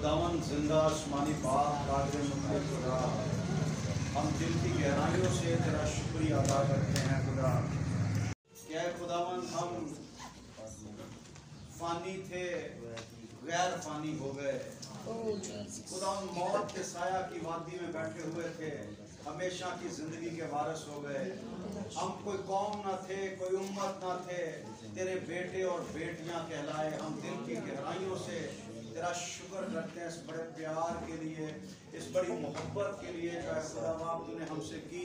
खुदावन जिंदा आसमानी बाप कादिर मुतलक खुदा, हम दिल की गहराइयों से तेरा शुक्रिया अदा करते हैं खुदा। क्या खुदावन हम फानी थे, गैर फानी हो गए। खुदावन मौत के साया की वादी में बैठे हुए थे, हमेशा की जिंदगी के वारिस हो गए। हम कोई कौम ना थे, कोई उम्मत ना थे, तेरे बेटे और बेटियां कहलाए। हम दिल की गहराइयों से तेरा शुक्र करते हैं इस बड़े प्यार के लिए, इस बड़ी मोहब्बत के लिए जो खुदा बाप तूने हमसे की।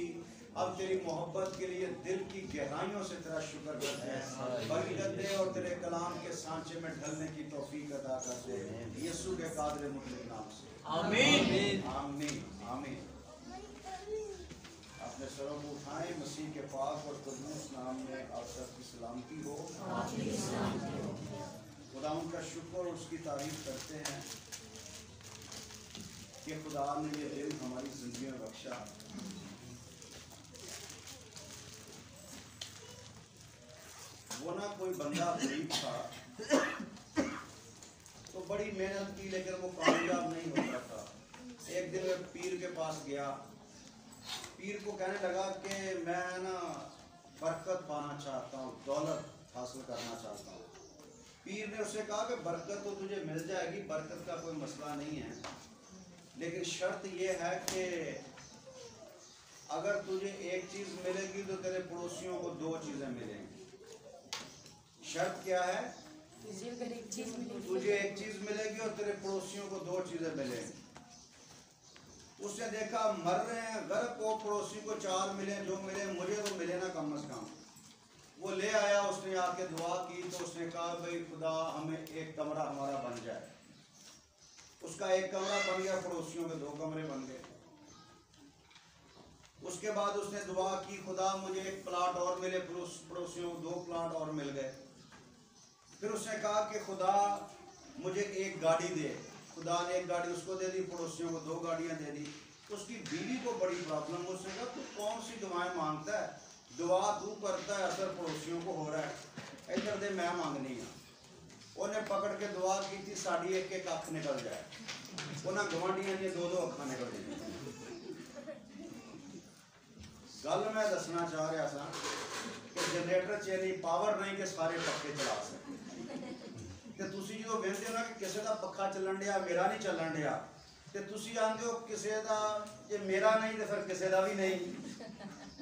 अब तेरी मोहब्बत के लिए दिल की गहराइयों से तेरा शुक्र करते हैं। बरकत दे और तेरे कलाम के सांचे में ढलने की तौफीक अदा करते हैं यीशु के कादिर मुतलक नाम से, आमीन आमीन आमीन। अपने सरों को उठाएं, मसीह के पाक और कुद्दूस नाम में आप सबकी सलामती हो। खुदा उनका शुक्र और उसकी तारीफ करते हैं कि खुदा ने ये दिन हमारी जिंदगी में बख्शा। वो ना कोई बंदा गरीब था तो बड़ी मेहनत की, लेकिन वो कामयाब नहीं हो रहा था। एक दिन मैं पीर के पास गया, पीर को कहने लगा कि मैं ना बरकत पाना चाहता हूँ, दौलत हासिल करना चाहता हूँ। पीर ने उससे कहा कि बरकत तो तुझे मिल जाएगी, बरकत का कोई मसला नहीं है, लेकिन शर्त ये है कि अगर तुझे एक चीज मिलेगी तो तेरे पड़ोसियों को दो चीजें मिलेंगी। शर्त क्या है? तुझे एक चीज मिलेगी और तेरे पड़ोसियों को दो चीजें मिलेंगी। उसने देखा मर रहे हैं गर्क को, पड़ोसी को चार मिले, जो मिले मुझे तो मिले ना कम से कम। वो ले आया, उसने आके दुआ की तो उसने कहा भाई खुदा हमें एक कमरा हमारा बन जाए। उसका एक कमरा बन गया, पड़ोसियों के दो कमरे बन गए। उसके बाद उसने दुआ की खुदा मुझे एक प्लाट और मिले, पड़ोसियों को दो प्लाट और मिल गए। फिर उसने कहा कि खुदा मुझे एक गाड़ी दे। खुदा ने एक गाड़ी उसको दे दी, पड़ोसियों को दो गाड़ियां दे दी। उसकी बीवी को बड़ी प्रॉब्लम। उसने कहा तू कौन सी दुआएं मांगता है, दुआ तू करता है, असर पड़ोसियों को हो रहा है, इधर दे मैं मांगनी है। उन्हें पकड़ के दुआ की थी साड़ी एक एक अख निकल जाए, उन्हें गवांढियां ने दो दो अखा निकल जाए। गल मैं दसना चाह रहा था कि जनरेटर च इन्नी पावर नहीं कि सारे पक्के चला सके। तो तुसी जो वेंदे हो ना कि किसी का पक्खा चलन दिया, मेरा नहीं चलन दिया, तो तुसी आंदे हो किसी का जे मेरा नहीं तो फिर किसी का भी नहीं,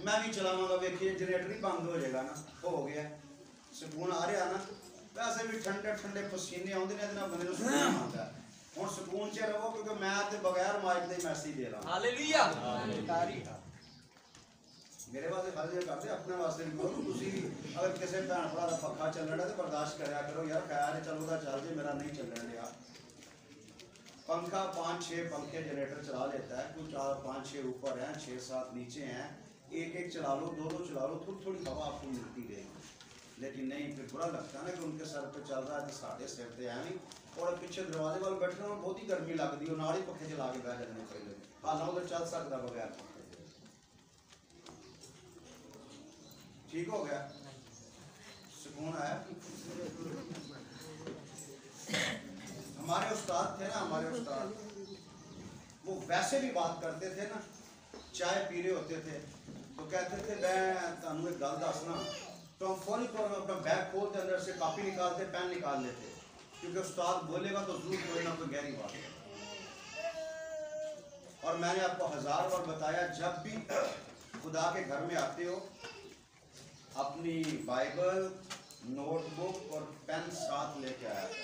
मैं भी चलावांगा। वेखिए जनरेटर ही बंद हो जाएगा ना, हो गया सुकून आ रहा ना। वैसे भी ठंडे ठंडे पसीने आते हैं ना, बंदे को सुकून आता है। हुण सुकून च रहो क्योंकि मैं तो बगैर माइक के मैसेज दे रहा हूँ। हालेलुया। मेरे वास्ते हर जगह करते, अपने वास्ते भी करो। तुसी अगर किसी भैन भरा का पक्खा चलन है तो बर्दाश्त कराया करो यार, खैर है चलो चल जे, मेरा नहीं चलन दिया। पंखा 5-6 पंखे जनरेटर चला लेता है, कुछ 4-5-6 ऊपर हैं, 6-7 नीचे हैं। एक एक चला लो, दो दो चला लो, थोड़ी थोड़ी हवा आपको मिलती रहेगी। लेकिन नहीं, फिर बुरा लगता है ना कि उनके सर पे चल रहा है तो साढ़े सिर पे है नहीं, और पीछे दरवाजे वाले बैठे हो, बहुत ही गर्मी लगती है, नाल ही पखे चला के बह जाने पहले। हालां उधर चल सकता बगैर पखे। ठीक हो गया, सुकून आया। हमारे उस्ताद थे ना, हमारे उस्ताद वो वैसे भी बात करते थे ना, चाय पी रहे होते थे तो कहते थे मैं तुहानू एक गल दसना, तो हम फौरी तौर पर अपना बैग खोलते, अंदर से कॉपी निकालते, पेन निकाल लेते, क्योंकि उस्ताद बोलेगा तो जरूर कोई ना कोई गहरी बात है। और मैंने आपको 1000 बार बताया, जब भी खुदा के घर में आते हो अपनी बाइबल, नोटबुक और पेन साथ लेके आया था।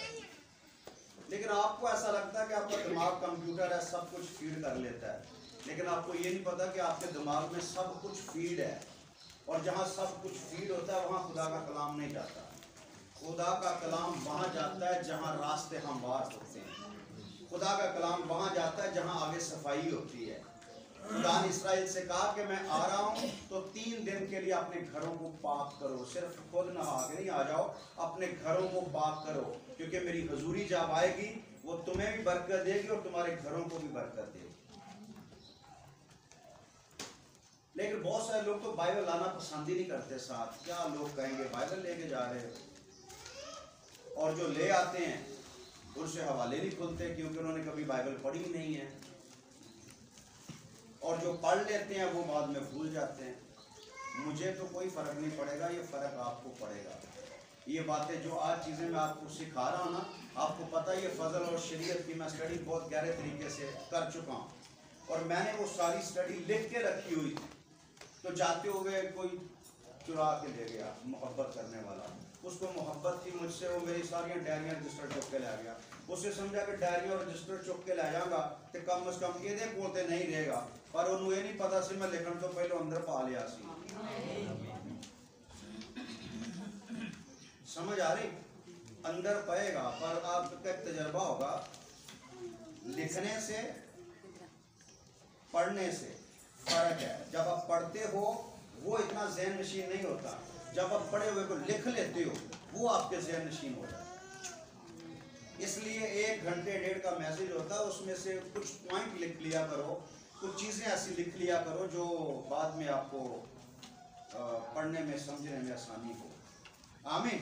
लेकिन आपको ऐसा लगता है कि आपका दिमाग कंप्यूटर है, सब कुछ फीड कर लेता है, लेकिन आपको ये नहीं पता कि आपके दिमाग में सब कुछ फीड है, और जहाँ सब कुछ फीड होता है वहाँ खुदा का कलाम नहीं जाता। खुदा का कलाम वहाँ जाता है जहाँ रास्ते हमवार होते हैं। खुदा का कलाम वहाँ जाता है जहाँ आगे सफाई होती है। खुदा ने इस्राएल से कहा कि मैं आ रहा हूँ तो 3 दिन के लिए अपने घरों को पाक करो। सिर्फ खुद नहा के नहीं आ जाओ, अपने घरों को पाक करो, क्योंकि मेरी हजूरी जब आएगी वो तुम्हें भी बरकत देगी और तुम्हारे घरों को भी बरकत देगी। लेकिन बहुत सारे लोग तो बाइबल लाना पसंद ही नहीं करते साथ। क्या लोग कहेंगे बाइबल लेके जा रहे हो, और जो ले आते हैं उनसे हवाले नहीं खुलते क्योंकि उन्होंने कभी बाइबल पढ़ी ही नहीं है, और जो पढ़ लेते हैं वो बाद में भूल जाते हैं। मुझे तो कोई फ़र्क नहीं पड़ेगा, ये फ़र्क आपको पड़ेगा। ये बातें जो आज चीज़ें मैं आपको सिखा रहा हूँ ना, आपको पता है ये फ़ज़ल और शरीयत की मैं स्टडी बहुत गहरे तरीके से कर चुका हूँ, और मैंने वो सारी स्टडी लिख के रखी हुई थी। तो जाते हुए कोई चुरा के ले गया मोहब्बत करने वाला, उसको मोहब्बत थी मुझसे, वो मेरी सारी डायरियाँ रजिस्टर चुक के ले गया। उसे समझा कि डायरी और रजिस्टर चुक के ले जाऊँगा तो कम से कम ये बोलते नहीं रहेगा, पर उन्होंने ये नहीं पता सी मैं लिखण तो पहले अंदर पा लिया सी। समझ आ रही? अंदर पाएगा, पर आपका एक तजर्बा होगा, लिखने से पढ़ने से फर्क है। जब आप पढ़ते हो वो इतना ज़हन नशीन नहीं होता, जब आप पढ़े हुए को लिख लेते हो वो आपके ज़हन नशीन होता है। इसलिए 1 घंटे 1.5 का मैसेज होता है, उसमें से कुछ पॉइंट लिख लिया करो, कुछ चीज़ें ऐसी लिख लिया करो जो बाद में आपको पढ़ने में समझने में आसानी हो। आमीन।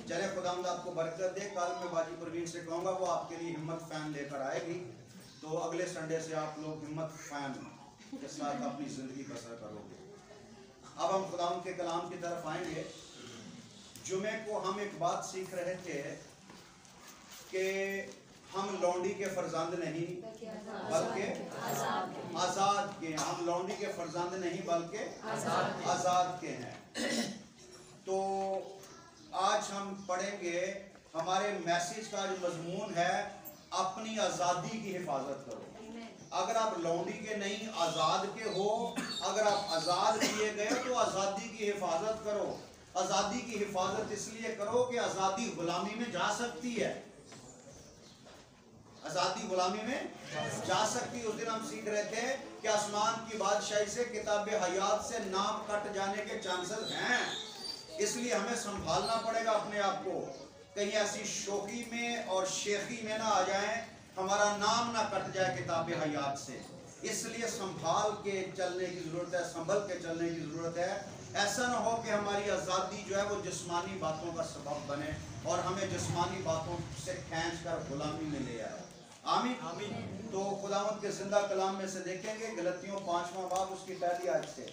चले खुदावंद आपको बरकत दे। कल मैं बाजी परवीन से कहूँगा वो आपके लिए हिम्मत फैन लेकर आएगी, तो अगले संडे से आप लोग हिम्मत फैन के साथ अपनी ज़िंदगी बसर करोगे। अब हम खुदावंद के कलाम की तरफ आएंगे। जुमे को हम एक बात सीख रहे थे कि हम लौंडी के फर्जंद नहीं बल्कि आज़ाद के, हम लौंडी के फर्जंद नहीं बल्कि आज़ाद के हैं। तो आज हम पढ़ेंगे, हमारे मैसेज का जो मजमून है, अपनी आज़ादी की हिफाजत करो। अगर आप लौंडी के नहीं आज़ाद के हो, अगर आप आज़ाद किए गए तो आज़ादी की हिफाजत करो। आज़ादी की हिफाजत इसलिए करो कि आज़ादी गुलामी में जा सकती है, आज़ादी गुलामी में जा सकती है। उस दिन हम सीख रहे थे कि आसमान की बादशाही से, किताब हयात से नाम कट जाने के चांसेस हैं, इसलिए हमें संभालना पड़ेगा अपने आप को, कहीं ऐसी शोखी में और शेखी में ना आ जाए, हमारा नाम ना कट जाए किताब हयात से। इसलिए संभाल के चलने की ज़रूरत है, संभल के चलने की ज़रूरत है। ऐसा ना हो कि हमारी आज़ादी जो है वो जिस्मानी बातों का सबब बने और हमें जिस्मानी बातों से खींच कर गुलामी में ले आए। आमीन आमीन। तो खुदावंद के जिंदा कलाम में से देखेंगे गलतियों 5वां बाब उसकी पहली आयत से।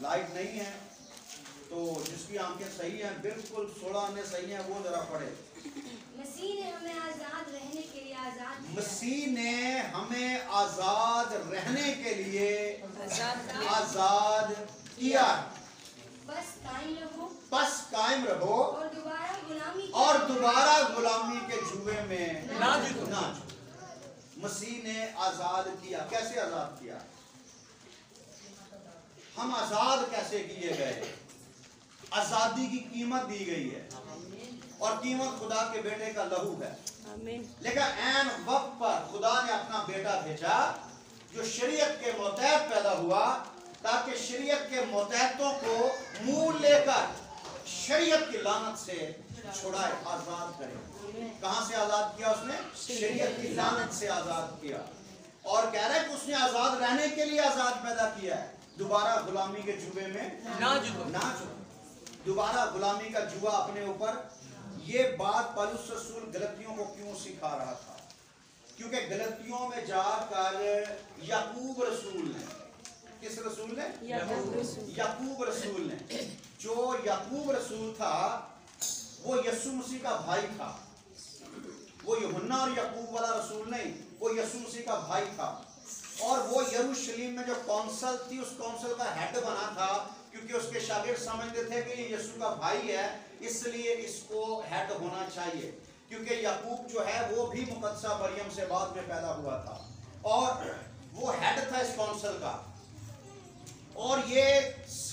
लाइट नहीं है तो जिसकी आंखें सही हैं, बिल्कुल 16 आने सही हैं, वो जरा पढ़े। मसीह ने हमें आजाद रहने के लिए आजाद किया। मसीह ने हमें आजाद रहने के लिए आजाद किया। बस कायम रहो और दोबारा गुलामी के जुए में ना जीतो। मसीह ने आजाद किया। कैसे आजाद किया? हम आजाद कैसे किए गए? आजादी की कीमत दी गई है और कीमत खुदा के बेटे का लहू है। लेकिन ऐन वक्त पर खुदा ने अपना बेटा भेजा जो शरीयत के मुतहत पैदा हुआ, ताकि शरीयत के मुतहतों को मुंह लेकर शरीयत की लानत से छुड़ाए, आजाद करे। कहां से आजाद किया उसने? शरीयत की लानत से आजाद किया। और कह रहा है कि उसने आजाद रहने के लिए आजाद पैदा किया है, दोबारा गुलामी के जुए में ना जुड़ो। दोबारा गुलामी का जुआ अपने ऊपर। ये बात पौलुस रसूल गलतियों को क्यों सिखा रहा था? क्योंकि गलतियों में जाकर याकूब रसूल ने, किस रसूल ने? याकूब रसूल ने। जो याकूब रसूल था वो यीशु मसीह का भाई था। वो यूहन्ना और याकूब वाला रसूल नहीं, वो यीशु मसीह का भाई था। और वो यरूशलेम में जो कौंसल थी, उस कौंसल का हेड बना था, क्योंकि उसके शागिर्द समझते थे कि ये यीशु का भाई है, इसलिए इसको हेड होना चाहिए। क्योंकि याकूब जो है वो भी मुकद्दसा मरियम से बाद में पैदा हुआ था और वो हेड था इस कौंसल का। और ये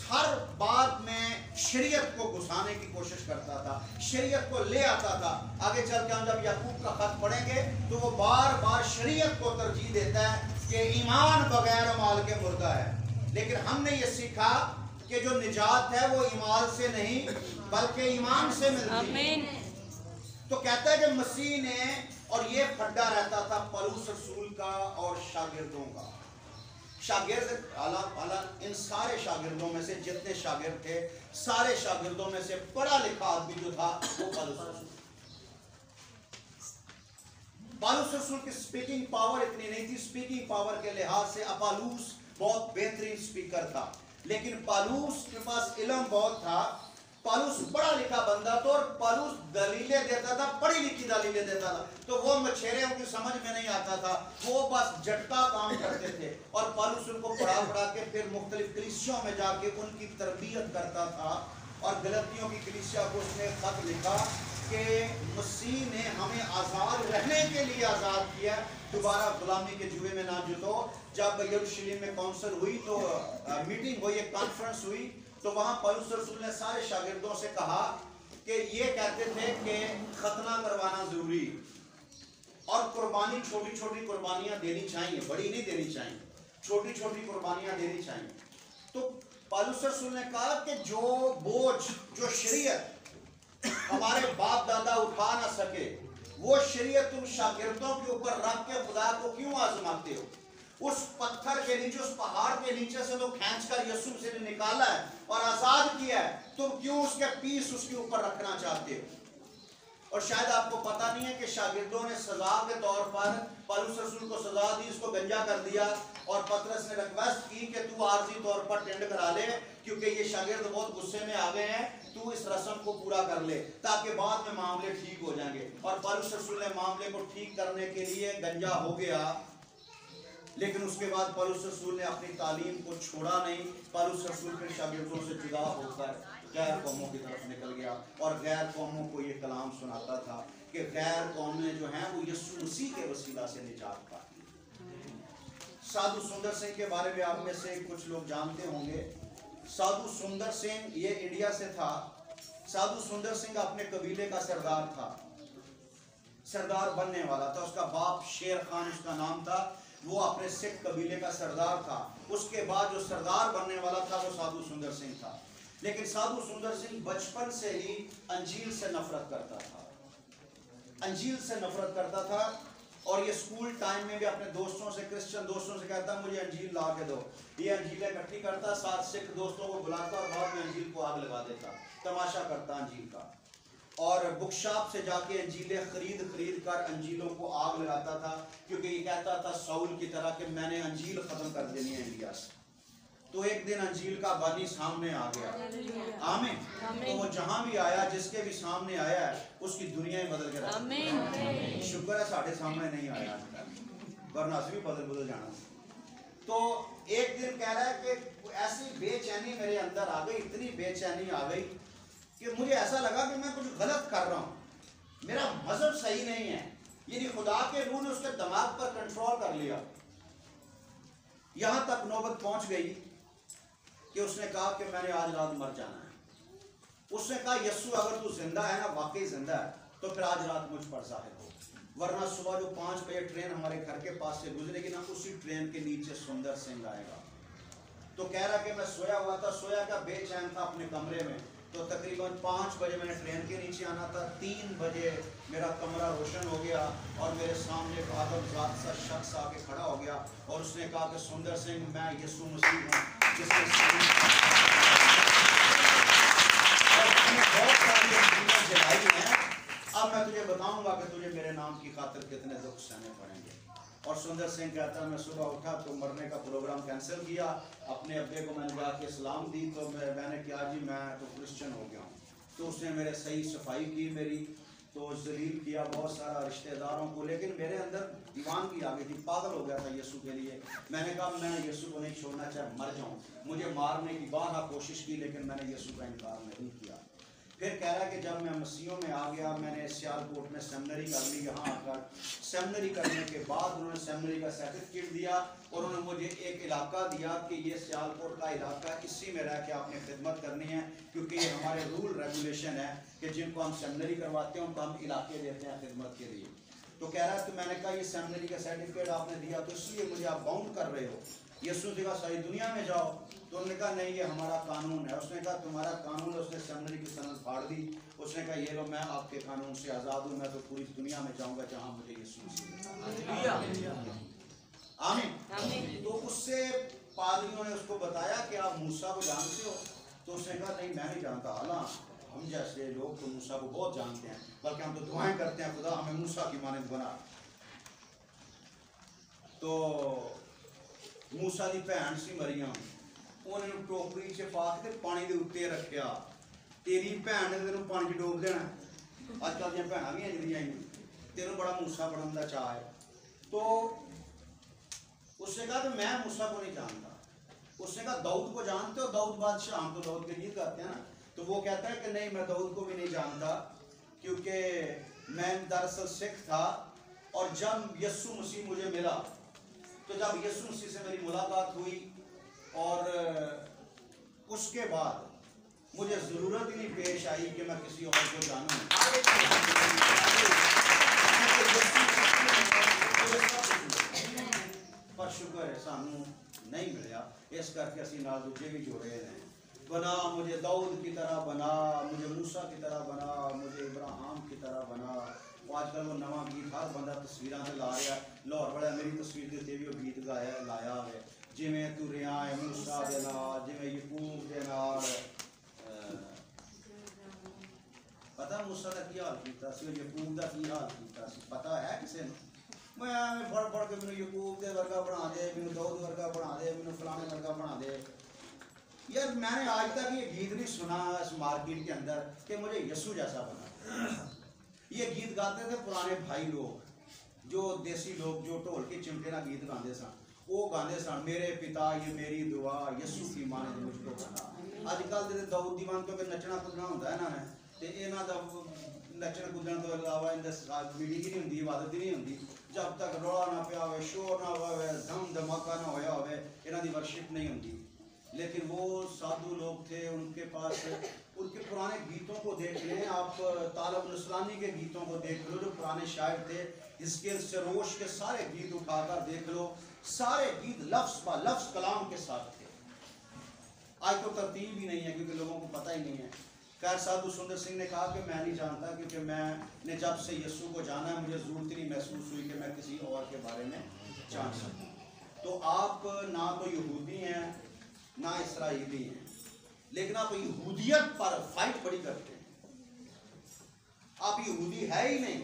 हर बात में शरीयत को घुसाने की कोशिश करता था, शरीयत को ले आता था। आगे चल के हम जब याकूब का खत पढ़ेंगे तो वो बार बार शरीयत को तरजीह देता है कि ईमान बगैर माल के मुर्दा है। लेकिन हमने ये सीखा कि जो निजात है वो ईमान से नहीं बल्कि ईमान से मिलती है। तो कहता है कि मसीह ने, और ये फड्डा रहता था पौलुस रसूल का और शागिर्दों का। शागिर्द इन सारे शागिर्दों में से, जितने शागिर्द थे, सारे शागिर्दों में से पढ़ा लिखा आदमी जो था वो पौलुस रसूल। पौलुस रसूल की स्पीकिंग पावर इतनी नहीं थी। स्पीकिंग पावर के लिहाज से अपोलोस बहुत बेहतरीन स्पीकर था, लेकिन पौलुस के पास इल्म बहुत था। पौलुस पढ़ा लिखा बंदा था और पौलुस दलीलें देता था, पढ़ी लिखी दलीलें देता था। तो वो मछेरे उनकी समझ में नहीं आता था, वो बस झटका काम करते थे। और पौलुस उनको पढ़ा के फिर मुख्तलिफ कलीसियाओं में जाके उनकी तरबियत करता था। और गलतियों की कलीसिया को उसने खत लिखा कि मसीह ने हमें आज़ाद रहने के लिए आज़ाद किया, दोबारा गुलामी के जुए में ना जुटो। जब यरूशलेम में काउंसिल हुई तो मीटिंग हुई, एक कॉन्फ्रेंस हुई, तो वहां पौलुस रसूल ने सारे शागिर्दों से कहा कि ये कहते थे कि खतना करवाना जरूरी और कुर्बानी, छोटी छोटी कुर्बानियां देनी चाहिए, बड़ी नहीं देनी चाहिए, छोटी छोटी कुर्बानियां देनी चाहिए। तो पौलुस रसूल ने कहा कि जो बोझ, जो शरीयत हमारे बाप दादा उठा ना सके, वो शरीयत तुम शागिर्दों के ऊपर रख के खुदा को क्यों आजमाते हो? उस पत्थर के नीचे, उस पहाड़ के नीचे से तो खींचकर यीशु मसीह ने निकाला है और आजाद किया है, तुम क्यों उसके पीस उसके ऊपर रखना चाहते हो? और शायद आपको पता नहीं है कि शागिर्दों ने सजा के तौर पर पौलुस रसूल को सजा दी, इसको गंजा कर दिया। और पतरस ने रिक्वेस्ट की कि तू आर्जी तौर पर टेंड करा ले, क्योंकि ये शागिर्द बहुत गुस्से में आ गए हैं, तू इस रस्म को पूरा कर ले ताकि बाद में मामले ठीक हो जाएंगे। और पौलुस रसूल ने मामले को ठीक करने के लिए गंजा हो गया, लेकिन उसके बाद पौलुस रसूल ने अपनी तालीम को छोड़ा नहीं। पौलुस रसूल फिर शागिर्दों से जुदा होकर गैर कौमों की तरफ निकल गया और गैर कौमों को ये कलाम सुनाता था कि गैर कौमें जो हैं वो यीशु मसीह के वसीला से निजात पाती हैं। साधु सुंदर सिंह के बारे में आप में से कुछ लोग जानते होंगे। साधु सुंदर सिंह ये इंडिया से था। साधु सुंदर सिंह अपने कबीले का सरदार था, सरदार बनने वाला था। उसका बाप शेर खान उसका नाम था, वो अपने सिख कबीले का सरदार था। उसके बाद जो सरदार बनने वाला था वो साधु सुंदर सिंह था। लेकिन साधु सुंदर सिंह बचपन से ही अंजील से नफरत करता था, अंजील से नफरत करता था। और ये स्कूल टाइम में भी अपने दोस्तों से, क्रिश्चियन दोस्तों से कहता मुझे अंजील ला के दो। ये अंजीलें इकट्ठी करता, 7 सिख दोस्तों को बुलाता और बाद में अंजील को आग लगा देता, तमाशा करता अंजील का। और बुक शॉप से जाके अंजीलें खरीद कर अंजीलों को आग लगाता था, क्योंकि ये कहता था साउल की तरह कि मैंने अंजील खत्म कर देनी है इंडिया से। तो एक दिन अंजील का बानी सामने आ गया, आमीन। तो वो जहां भी आया, जिसके भी सामने आया है, उसकी दुनिया ही बदल के रख दी। शुक्र है साढ़े सामने नहीं आया, वरना भी बदल जाना। तो एक दिन कह रहा है कि ऐसी बेचैनी मेरे अंदर आ गई, इतनी बेचैनी आ गई कि मुझे ऐसा लगा कि मैं कुछ गलत कर रहा हूं, मेरा मजहब सही नहीं है। यानी खुदा के रूह ने उसके दिमाग पर कंट्रोल कर लिया। यहां तक नौबत पहुंच गई कि उसने कहा कि मैंने आज रात मर जाना है। उसने कहा यीशु अगर तू जिंदा है ना, वाकई जिंदा है, तो फिर आज रात मुझ पर जाहिर हो, वरना सुबह जो 5 बजे ट्रेन हमारे घर के पास से गुजरेगी ना, उसी ट्रेन के नीचे सुंदर सिंह आएगा। तो कह रहा कि मैं सोया हुआ था, सोया का बेचैन था अपने कमरे में। तो तकरीबन 5 बजे मैंने ट्रेन के नीचे आना था, 3 बजे मेरा कमरा रोशन हो गया और मेरे सामने एक आदमजात सा शख्स आके खड़ा हो गया और उसने कहा कि सुंदर सिंह, मैं यीशु मसीह हूँ जिसने बहुत सारी अंजीलें जलाई हैं। अब मैं तुझे बताऊंगा कि तुझे मेरे नाम की खातिर कितने दुख सहने पड़ेंगे। और सुंदर सिंह कहता है मैं सुबह उठा तो मरने का प्रोग्राम कैंसिल किया, अपने अब्बे को मैंने जाके सलाम दी, तो मैंने कहा जी मैं तो क्रिश्चियन हो गया हूँ। तो उसने मेरे सही सफाई की मेरी, तो जलील किया बहुत सारा रिश्तेदारों को, लेकिन मेरे अंदर दीवानगी आ गई थी, पागल हो गया था यीशु के लिए। मैंने कहा मैं यीशु को नहीं छोड़ना, चाहे मर जाऊँ। मुझे मारने की बारहा कोशिश की, लेकिन मैंने यीशु का इनकार नहीं किया। फिर कह रहा है कि जब मैं मसीहों में आ गया, मैंने सियालकोट में सेमिनरी कर ली। यहाँ आकर सेमिनरी करने के बाद उन्होंने सेमिनरी का सर्टिफिकेट दिया और उन्होंने मुझे एक इलाका दिया कि ये सियालकोट का इलाका, इसी में रह के आपने खिदमत करनी है, क्योंकि ये हमारे रूल रेगुलेशन है कि जिनको हम सेमिनरी करवाते हैं उनको हम इलाके देते हैं खिदमत के लिए। तो कह रहा है तो मैंने कहा ये सेमिनरी का सर्टिफिकेट आपने दिया तो इसलिए मुझे आप बाउंड कर रहे हो, यीशु ने कहा सारी दुनिया में जाओ। तो उन्होंने कहा नहीं ये हमारा कानून है। उसने कहा तुम्हारा कानून है। उसने सेमिनरी की सनद फाड़ दी। उसने कहा ये लो मैं आपके कानून से आज़ाद हूँ, मैं तो पूरी दुनिया में जाऊँगा जहाँ मुझे यीशु आमीन। तो उससे पादरियों ने उसको बताया कि आप मूसा को जानते हो? तो उसने कहा नहीं मैं नहीं जानता, हालांकि हम जैसे लोग तो मूसा को बहुत जानते हैं, बल्कि हम तो दुआएं करते हैं खुदा हमें मूसा की मानद बना। तो मूसा की भैन सी मरियम, उन्होंने टोकरी च पा के पानी के उत्ते रखा। तेरी भैन ने तेन पानी च डोब देना। अजकल दी भैन भी इंजियां तेन बड़ा मूसा बनने का चाह है। तो उसने कहा कि मैं मूसा को नहीं जानता। उसने कहा दाऊद को जानते हो? दाऊद बादशाह, हम तो दाऊद के गीत गाते हैं ना। तो वो कहता है कि नहीं, मैं दाऊद को भी नहीं जानता, क्योंकि मैं दरअसल सिख था और जब यीशु मसीह मुझे मिला, तो जब यीशु मसीह से मेरी मुलाकात हुई और उसके बाद मुझे ज़रूरत ही नहीं पेश आई कि मैं किसी और को जानूं। पर शुक्र है सानू नहीं मिला, इस करके असी नाल दूजे भी जोड़े हैं। बना मुझे दाऊद की तरह बना, मुझे मूसा की तरह बना, मुझे इब्राहिम की तरह बना। आजकल वो नवा गीत हर बंदा तस्वीरां से ला रहा। लाहौर वाला मेरी तस्वीर के उत्ते भी वो गीत गाया लाया है, जिमें तू रिया है मूसा दे नाल, जिमें यकूब दे नाल। पता मूसा का की हाल किया, यकूब का की हाल किया, पता है किसी ने? मैं फड़ फड़ के मैंने यकूब के वर्गा बना दे, मैंने दाऊद वर्गा बना दे, मैंने फलाने वर्गा बना दे। यार मैंने आज तक ये गीत नहीं सुना इस मार्केट के अंदर कि मुझे यीशु जैसा बना। ये गीत गाते थे पुराने भाई लोग, जो देसी लोग, जो ढोल के चिमटे ना गीत गाते सन। वो गाते सन, मेरे पिता ये मेरी दुआ, यीशु की मां ने मुझको बना। अजकल दे दाऊद दी मान क्योंकि नचना कुदना होंदा है ना, ते इन्हां दा नचन कुदन तो अलावा इनका मीटिंग ही नहीं होंदी, इबादत ही नहीं होंदी। जब तक रौला ना पिया हो, शोर ना हो, धम धमाका ना होया हो, इन्हां दी वर्शिप नहीं होंदी। लेकिन वो साधु लोग थे, उनके पास उनके पुराने गीतों को देख लें आप, तालब नसरानी के गीतों को देख लो, जो पुराने शायर थे, हिस्कियल सरोश के सारे गीत उठाकर देख लो, सारे गीत लफ्ज़ ब लफ्ज़ कलाम के साथ थे। आज तो तरतीब ही नहीं है क्योंकि लोगों को पता ही नहीं है। खैर साधु सुंदर सिंह ने कहा कि मैं नहीं जानता, क्योंकि मैंने जब से यीशु को जाना है मुझे ज़रूरत नहीं महसूस हुई कि मैं किसी और के बारे में जान सकूं। तो आप ना तो यहूदी हैं ना इसराइली हैं, लेकिन आप यहूदियत पर फाइट बड़ी करते हैं। आप यहूदी है ही नहीं,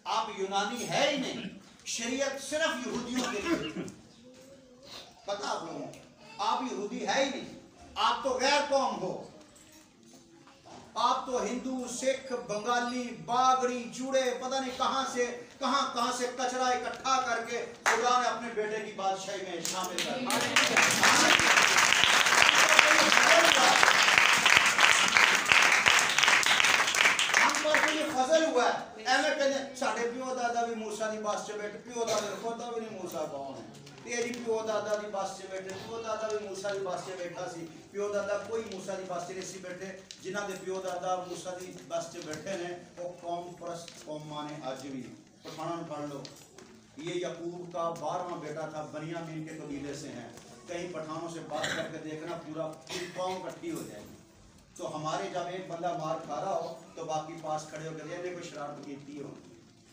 आप यूनानी है ही नहीं, शरीयत सिर्फ यहूदियों के लिए। पता आप लोगों को, आप यहूदी है ही नहीं, आप तो गैर कौम हो। आप तो हिंदू, सिख, बंगाली, बागड़ी, चूड़े, पता नहीं कहां से कहां से कचरा इकट्ठा करके खुदा ने अपने बेटे की बादशाही में शामिल कर दिया। फजल हुआ है एवं कहते साडे प्यो दादा भी मूसा की बस च बैठे, प्यो दादा पता भी नहीं मूसा कौन है। तेरी प्यो दादा की बस च बैठे, प्यो दादा भी मूसा की बस च बैठा सी। प्यो दादा कोई मूसा की बस च नहीं सी बैठे, जिन्हां दे प्यो दादा मूसा की बस च बैठे ने वो कौम परस्त कौमां ने। अज भी पठान पढ़ लो, ये यकूब का 12वां बेटा था, बनियामीन के कबीले से हैं। कई पठानों से बात करके देखना, पूरी कौम इकट्ठी हो जाएगी। तो हमारे जब एक बंदा मार खा रहा हो तो बाकी पास खड़े होकर कहते कोई शरारत की हो।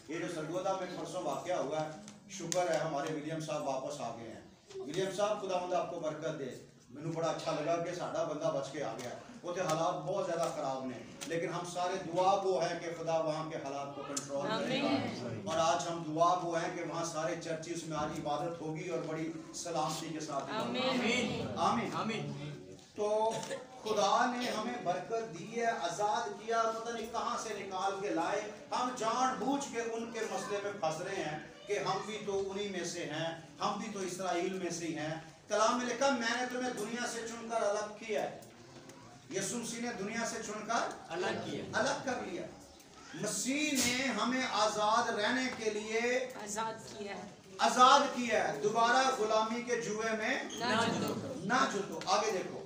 ये जो सरगोदा में परसों वाक़या हुआ है, शुक्र है हमारे विलियम साहब वापस आ गए हैं। विलियम साहब खुदावंद आपको बरकत दे। मैंने बड़ा अच्छा लगा कि साडा बंदा बच के आ गया। वो तो हालात बहुत ज़्यादा ख़राब ने, लेकिन हम सारे दुआ वो है कि खुदा वहाँ के हालात को कंट्रोल करेगा। और आज हम दुआ वो हैं कि वहाँ सारे चर्चिस में आज इबादत होगी और बड़ी सलामती के साथ। आमीन आमीन आमीन। तो खुदा ने हमें बरकत दी है, आज़ाद किया, पता नहीं कहाँ से निकाल के लाए। हम जानबूझ के उनके मसले में फंस रहे हैं कि हम भी तो उन्हीं में से हैं, हम भी तो इसराइल में से ही हैं। कलाम में लिखा मैंने तुम्हें दुनिया से चुनकर अलग किया है। यीशु मसीह ने दुनिया से चुनकर अलग किया, अलग कर लिया। मसीह ने हमें आज़ाद रहने के लिए आज़ाद किया है। दोबारा गुलामी के जुए में ना जुतो। आगे देखो,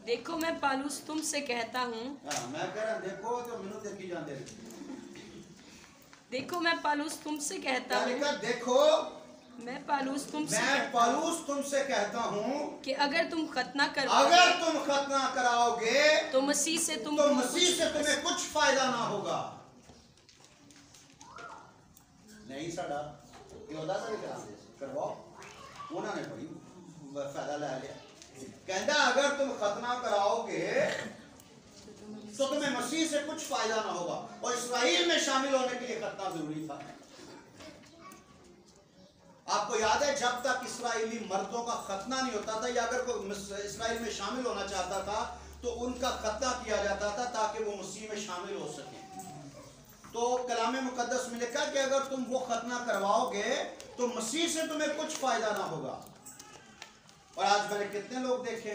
देखो मैं पालूस तुमसे कहता हूँ। मैं कह रहा देखो तो मैनू देखी जाते। देखो मैं पालूस तुमसे कहता हूँ। देखो मैं पालूस तुमसे कहता हूँ कि अगर तुम खतना कराओगे तो मसीह से तुम्हें कुछ फायदा ना होगा। नहीं साडा योदा सा करवाओ, उन्होंने बड़ी फायदा ले लिया। कहता अगर तुम खतना कराओगे तो तुम्हें मसीह से कुछ फायदा ना होगा। और इस्राएल में शामिल होने के लिए खतना जरूरी था। आपको याद है जब तक इसराइली मर्दों का खतना नहीं होता था या अगर कोई इसराइल में शामिल होना चाहता था तो उनका खतना किया जाता था ताकि वो मसीह में शामिल हो सके। तो कलाम मुकद्दस में लिखा कि अगर तुम वो खतना करवाओगे तो मसीह से तुम्हें कुछ फायदा ना होगा। और आज मैंने कितने लोग देखे,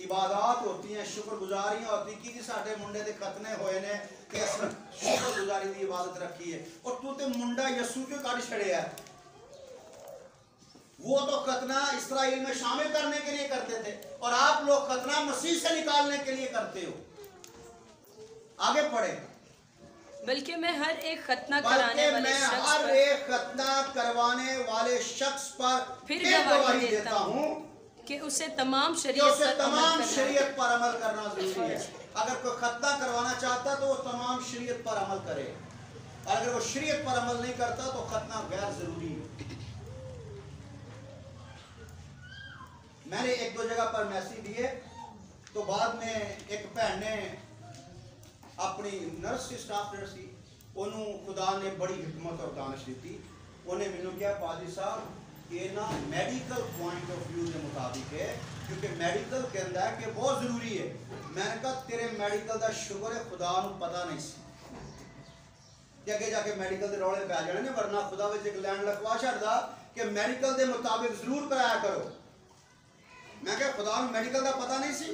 इबादत होती हैं, शुक्रगुजारियां होती कि जी साडे मुंडे दे खतने होए ने कि असीं शुक्रगुजारी दी इबादत रखी है, और तू ते मुंडा यसू क्यों काट छड़िया। वो तो खतना इसराइल में शामिल करने के लिए करते थे और आप लोग खतना मसीह से निकालने के लिए करते हो। आगे पढ़े। बल्कि मैं हर एक खतना कराने वाले शख्स हर पर एक खतना करवाने वाले शख्स पर फिर गवाही देता हूँ कि उसे तमाम कि शरीयत उसे पर अमल तमाम करना शरीयत पर अमल करना जरूरी है। अगर कोई खतना करवाना चाहता तो वो तमाम शरीयत पर अमल करे, और अगर वो शरीयत पर अमल नहीं करता तो खतना गैर जरूरी है। मैंने एक दो जगह पर मैसेज दिए तो बाद में एक भैन ने अपनी नर्स स्टाफ नर्स सी ओनू खुदा ने बड़ी हिकमत और दानिश दी। उन्हें मैनू क्या पाजी साहब ये ना मेडिकल पॉइंट ऑफ व्यू के मुताबिक है, क्योंकि मेडिकल कहता है कि बहुत जरूरी है। मैंने कहा तेरे मेडिकल का शुक्र है खुदा नू पता नहीं सी कि अगे जाके मेडिकल के रौले पै जाने ने, वरना खुदा विच एक लैंड लिखवा छड्डदा कि मेडिकल के मुताबिक जरूर कराया करो। मैं क्या खुदा नू मेडिकल का पता नहीं सी?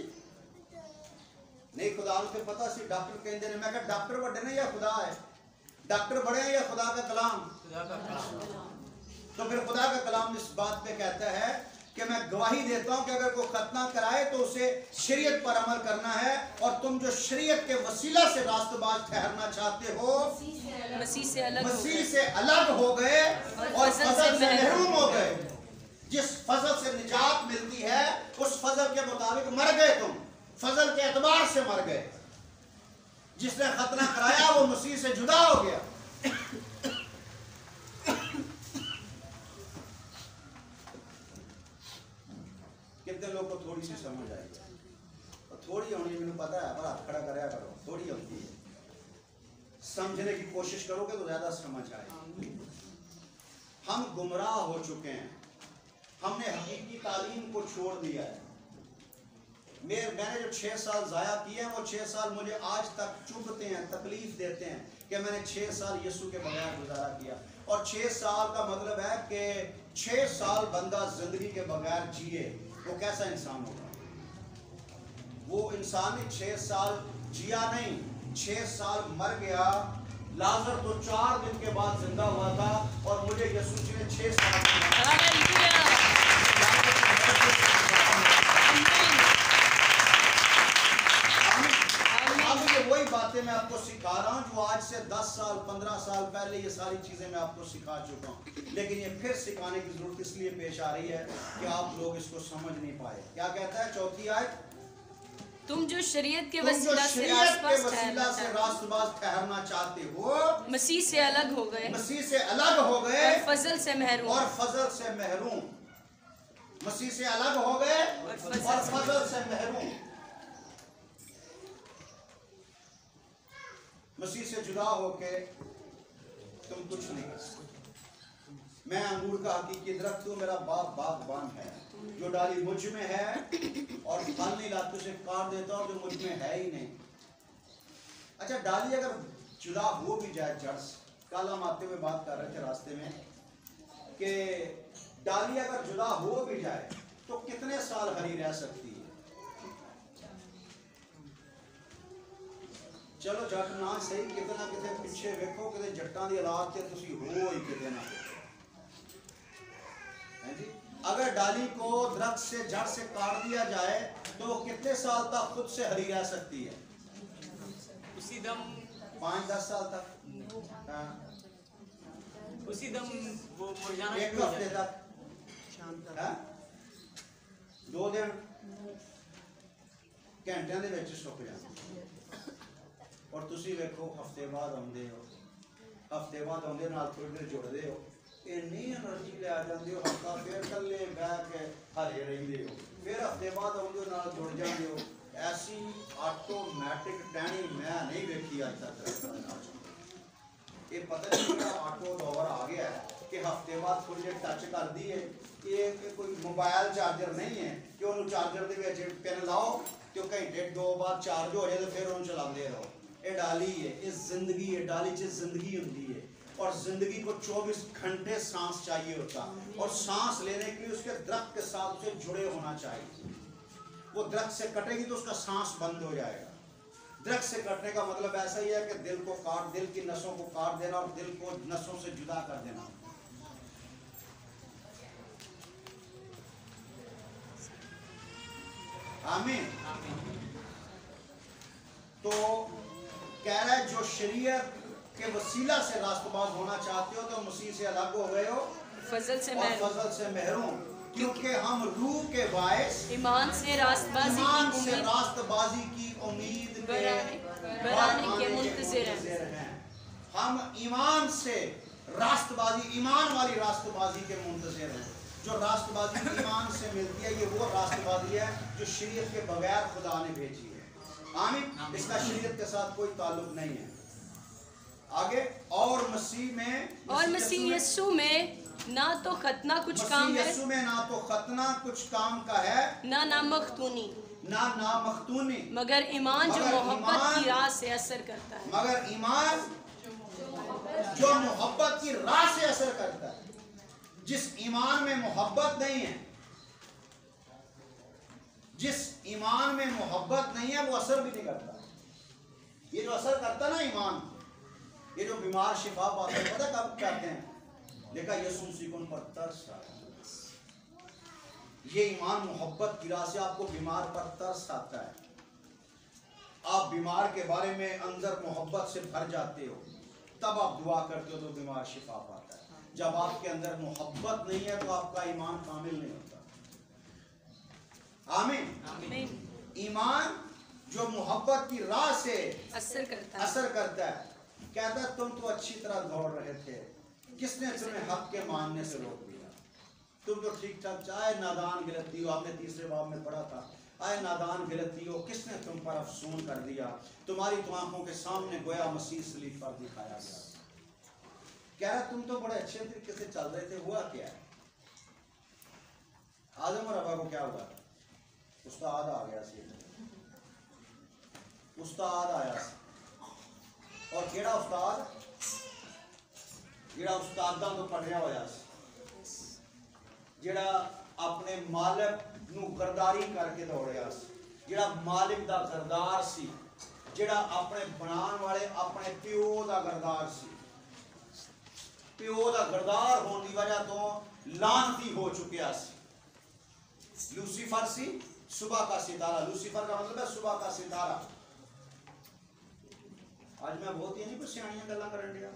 नहीं, खुदा को पता सी। डॉक्टर कहते हैं, मैं क्या डॉक्टर बड़े ने या खुदा है? डॉक्टर बड़े हैं या खुदा का कलाम? तो फिर खुदा का कलाम इस बात पे कहता है कि मैं गवाही देता हूं कि अगर कोई खतना कराए तो उसे शरीयत पर अमल करना है, और तुम जो शरीयत के वसीला से रास्तबाज ठहरना चाहते हो मसीह से अलग हो गए और फजल से महरूम हो गए। जिस फजल से निजात मिलती है उस फजल के मुताबिक मर गए, तुम फजल के एतबार से मर गए। जिसने खतना कराया वो मसीह से जुदा हो गया। कितने लोग को थोड़ी सी समझ आएगी, और थोड़ी होनी मैंने पता है, पर हाथ खड़ा कराया करो, थोड़ी होती है। समझने की कोशिश करोगे तो ज्यादा समझ आएगी। हम गुमराह हो चुके हैं, हमने हकीकी तालीम को छोड़ दिया है। मैंने जो 6 साल ज़ाया किए हैं वो 6 साल मुझे आज तक चुभते हैं, तकलीफ देते हैं कि मैंने 6 साल यीशु के बगैर गुजारा किया। और 6 साल का मतलब है कि 6 साल बंदा जिंदगी के बगैर जिए, वो कैसा इंसान होगा? वो इंसान ही 6 साल जिया नहीं, 6 साल मर गया। लाजर तो 4 दिन के बाद जिंदा हुआ था, और मुझे यीशु जी ने 6 साल वही बातें मैं आपको सिखा रहा हूँ जो आज से 10 साल 15 साल पहले ये सारी चीजें मैं आपको सिखा चुका हूँ, लेकिन ये फिर सिखाने की जरूरत इसलिए पेश आ रही है कि आप लोग इसको समझ नहीं पाए। क्या कहता है 4थी आयत? तुम जो शरीयत के वसीला से रास्तबाज ठहरना चाहते हो, मसीह से अलग हो गए, और फजल से महरूम, मसीह से अलग हो गए और फजल से महरूम। मसीह से जुदा होके तुम कुछ नहीं कर सकते। मैं अंगूर का हकीकी दरख्त हूँ, मेरा बाप बागबान है। जो डाली मुझ में है और फल नहीं लाती उसे काट देता, और जो मुझ में है ही नहीं। अच्छा, डाली अगर जुदा हो भी जाए जड़ से, कल हम आते हुए बात कर रहे थे रास्ते में कि डाली अगर जुदा हो भी जाए तो कितने साल हरी रह सकती है? चलो जट ना सही, कितना कितने पिछे वेखो, कितने जट्टां दी औलाद ते तुसी हो ही किते ना है जी। अगर डाली को दरख्त से जड़ से काट दिया जाए तो वो कितने साल तक खुद से हरी रह सकती है? उसी दम 5-10 साल तक, उसी दम वो मुरझाना, 1 हफ्ते तक, 2 दिन, घंटिਆਂ ਦੇ ਵਿੱਚ ਸੁੱਕ ਜਾਂਦੀ। और तुसी वेखो हफ्ते बाद आउंदे हो, हफ्ते बाद आउंदे नाल थोड़ी देर जुड़दे हो, इन्नी एनर्जी ले आ जांदे हो, हफ्ता फिर कल्ले बैठ के हरे रहिंदे हो, फिर हफ्ते बाद आउंदे हो नाल जुड़ जांदे हो। ऐसी ऑटोमैटिक टहनी मैं नहीं वेखी अज तक। ये पता नहीं ऑटो दौर आ गया है कि हफ्ते बाद खुले टच कर दिए। ये कोई मोबाइल चार्जर नहीं है कि उन्होंने चार्जर दे विच पिन लाओ तो घंटे 2 बाद चार्ज हो जाए तो फिर उन्होंने चलाते रहो। ये डाली है, ये जिंदगी है, डाली च जिंदगी होती है और जिंदगी को 24 घंटे सांस चाहिए होता और सांस लेने के लिए उसके दरख्त के साथ उसे जुड़े होना चाहिए। वो दरख्त से कटेगी तो उसका सांस बंद हो जाएगा। दरख्त से कटने का मतलब ऐसा ही है कि दिल को काट, दिल की नसों को काट देना और दिल को नसों से जुदा कर देना। आमीन। तो कह रहा है जो शरीयत के वसीला से रास्तबाज होना चाहते हो तो मसीह से अलग हो गए हो, फजल से और फजल से महरूम, क्योंकि हम रूह के बायस ईमान से रास्तबाजी की उम्मीद बराने के मुंतज़िर हैं। हम ईमान से रास्तबाजी, ईमान वाली रास्तबाजी के मुंतज़िर हैं। जो रास्तबाजी ईमान से मिलती है ये वो रास्तबाजी है जो शरीयत के बगैर खुदा ने भेजी है। आमीन। इसका शरीयत के साथ कोई ताल्लुक नहीं है। आगे और मसीह यीशु में ना तो खतना कुछ काम है, यीशु में ना तो खतना कुछ काम का है, ना मख्तूनी, ना मख्तूनी, मगर ईमान जो मोहब्बत की राह से असर करता है। मगर ईमान जो मोहब्बत की राह से असर करता है। जिस ईमान में मोहब्बत नहीं है, जिस ईमान में मोहब्बत नहीं है वो असर भी नहीं करता। ये जो असर करता ना ईमान, ये जो बीमार शिफा पाते हैं पता कब कहते हैं, देखा यीशु मसीह पर तरस आता। ये ईमान मोहब्बत की राह से आपको बीमार पर तरस आता है। आप बीमार के बारे में अंदर मोहब्बत से भर जाते हो, तब आप दुआ करते हो तो बीमार शिफा पाता है। जब आपके अंदर मोहब्बत नहीं है तो आपका ईमान कामिल नहीं होता। आमीन। ईमान जो मोहब्बत की राह से असर करता है। कहता है तुम तो अच्छी तरह दौड़ रहे थे, किसने तुम्हें हक के मानने से रोक दिया? तुम तो ठीक ठाक, चाहे नादान गिरफ्ती हो, आपने तीसरे बाब में पढ़ा था, आए नादान गिरफ्ती हो, किसने तुम पर अफसून कर दिया? तुम्हारी तो आंखों के सामने गोया मसीह सलीब पर दिखाया गया। कह रहा तुम तो बड़े अच्छे तरीके से चल रहे थे, हुआ क्या है? आदम और हवा को क्या हुआ? उस्ताद आ गया सी, उस्ताद आया सी। और केड़ा उस्ताद? जेड़ा उस्तादां तो पढ़िया होया सी, जेड़ा अपने मालिक नू गरदारी करके दौड़िया सी, जेड़ा मालिक दा गरदार सी, जेड़ा अपने बनाने वाले अपने प्यो दा गरदार सी। प्यो दा गरदार होने की वजह तो लानती हो चुकिया सी। लूसीफर सी, सुबह का सितारा। लूसीफर का मतलब है सुबह का सितारा। आज मैं बहुत ही नहीं कुछ सियाणियां गल्लां करन दिया,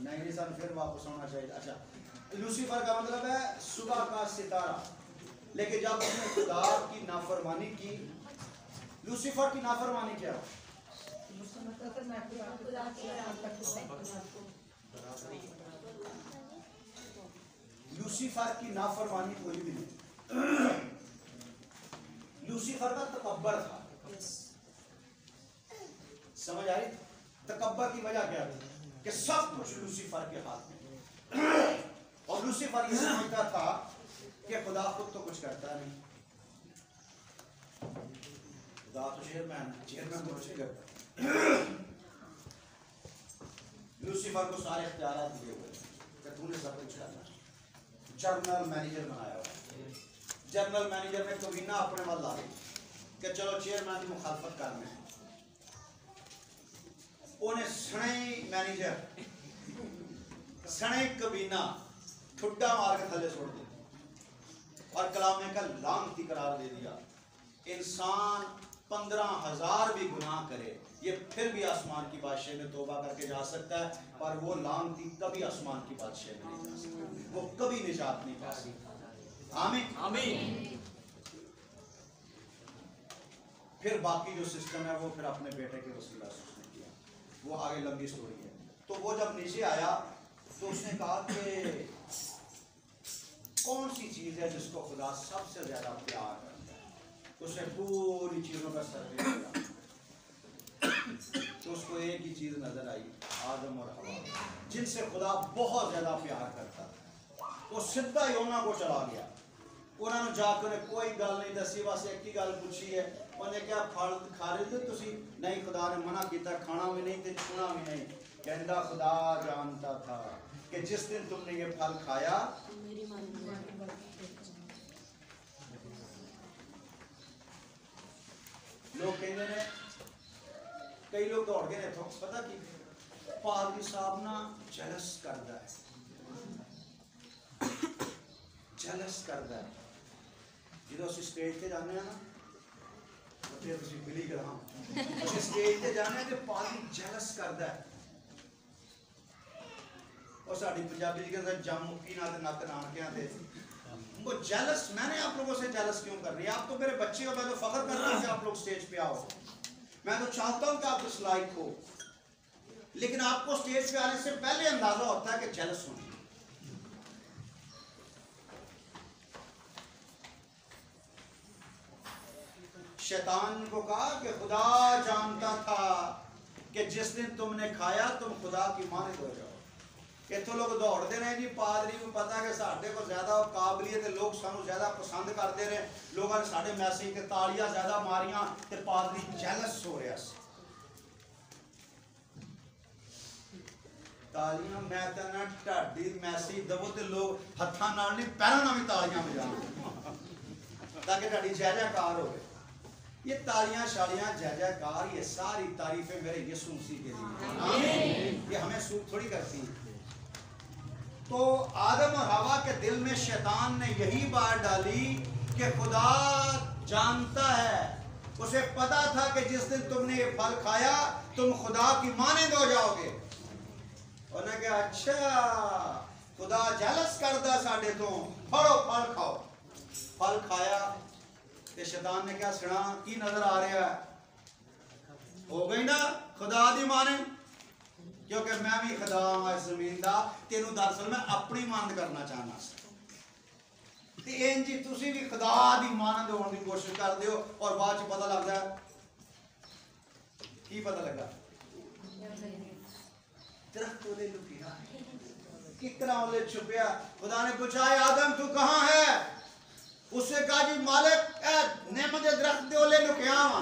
नहीं सन फिर वापस आना चाहिए। अच्छा, लूसीफर का मतलब है सुबह का सितारा। लेकिन जब उसने खुदा की नाफरमानी की, लूसीफर की नाफरमानी क्या? लूसीफर की नाफरमानी कोई भी नहीं। लूसीफर का तकब्बर था। समझ आई? तकब्बर की वजह क्या थी? कि सब कुछ लूसीफर के हाथ में। और लूसीफर ये समझता था कि खुदा खुद तो कुछ करता नहीं, खुदा तो चेयरमैन तो कुछ नहीं करता। लूसीफर को सारे इख्तियार दिए हुए कि तूने सब कुछ करना। जनरल मैनेजर बनाया हुआ, जनरल मैनेजर ने कमीना अपने वाल ला कि चलो चेयरमैन की मुखालफत करने। उन्हें सने मैनेजर, सने कबीना ठुड्डा मार के थले छोड़ दिया और कलामे का लानती करार दे दिया। इंसान 15,000 भी गुनाह करे, ये फिर भी आसमान की बादशाह में तौबा करके जा सकता है, पर वो लानती कभी आसमान की बादशाह में नहीं जा सकता, वो कभी निजात नहीं पा सकता। आमीन आमीन। फिर बाकी जो सिस्टम है वो फिर अपने बेटे के वसीला से उसने किया, वो आगे लंबी स्टोरी है। तो वो जब नीचे आया तो उसने कहा कि कौन सी चीज है जिसको खुदा सबसे ज्यादा प्यार करता है? उसने पूरी चीजों का सर्वे किया तो उसको एक ही चीज नजर आई, आदम और हवा। जिनसे खुदा बहुत ज्यादा प्यार करता था। वो सीधा ही उन्होंने को चला गया। उन्होंने जाकर कोई गल नहीं दसी, बस एक ही गल पूछी है। उन्हें क्या फल खा रहे थे तुसी? नहीं, खुदा ने मना किया, खाना भी नहीं ते छूना भी नहीं। कहता खुदा जानता था कि जिस दिन तुमने ये फल खाया लोग कहते हैं, कई लोग दौड़ गए इथों, पता की पादरी साहब ना जलस करता है, जलस करता है। जो असं स्टेज से जाने ना उत्थे तुसीं बिली ग्राम असं स्टेज से जाने तो पादरी जलस करता है। और साड़ी पंजाबी जी कहते जम मुक्की ना नक नानकियां दे। वो जेलस, मैंने आप लोगों से जेलस क्यों कर रही है? आप तो मेरे बच्चे हो, मैं तो फख्र करता हूँ कि आप लोग स्टेज पे आओ। मैं तो चाहता हूँ कि आप इस लायक हो, लेकिन आपको स्टेज पे आने से पहले अंदाजा होता है कि जेलस होना। शैतान को कहा कि खुदा जानता था कि जिस दिन तुमने खाया तुम खुदा की मानद हो जाओ। इतों लोग दौड़ते रहे जी, पादरी को पता है कि साढ़े को ज्यादा काबलियत है, लोग सानू ज्यादा पसंद करते रहे, लोगों ने साढ़े मैसेज ते तालियां ज्यादा मारियां ते पादरी जेलस हो रहा सी। तालियां मैं तो ना ढाडी मैसेज दवो ते लोग हत्थां नाल नहीं पैरां नाल भी तालियां बजाण ताकि ढाडी जय जयकार होवे। ये तालियां शालियां जय जयकार, ये सारी तारीफें मेरे यीशु मसीह के लिए, ये हमें सूट थोड़ी करती। तो आदम और हवा के दिल में शैतान ने यही बात डाली कि खुदा जानता है, उसे पता था कि जिस दिन तुमने ये फल खाया तुम खुदा की मानद हो जाओगे। उन्हें कहा अच्छा खुदा जेलस करदा साडे तो, फड़ो फल खाओ। फल खाया ते शैतान ने क्या सुना, की नजर आ रहा है? हो गई ना खुदा दी मानद, क्योंकि मैं भी खुदा हाँ इस जमीन का, तेनू दरअसल मैं अपनी मानद करना चाहना ते इंज ही तुसी भी खुदा दी मानद होने की कोशिश करते हो और बाद च पता लगता है की पता लगा दरख्त ओले लुकिया, किकरा ओले छुपया। खुदा ने पूछा आदम तू कहाँ है? उसने कहा जी मालिक नेमत दे दरख्त दे ओले लुकिया वा।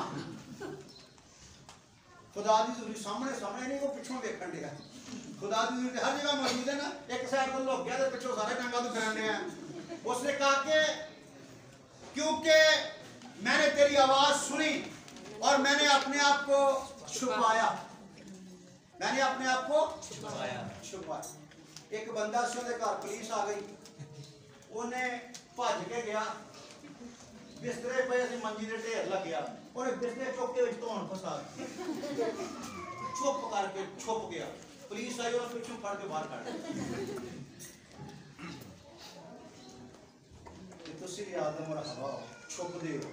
खुदा दी ज़रूरी सामने सामने नहीं, वो पिछों देखण दिया। खुदा दी ज़रूरी हर जगह मौजूद है ना, एक साइड तो लुक गया तो पिछों सारे टंगा तो फिरन दिया। उसने कहा कि क्योंकि मैंने तेरी आवाज सुनी और मैंने अपने आप को छुपाया, मैंने अपने आप को छुपाया। एक बंदा से घर पुलिस आ गई, उन्हें भज के गया, बिस्तरे पे ऐसी मंजी दे ढेर लग गया, उन्हें बिस्तरे चुक के धोन फसा चुप करके छुप गया। पुलिस आई और पिछू फड़ के बाहर काट दिया। तुसी भी आदम और हवा छुप दे हो।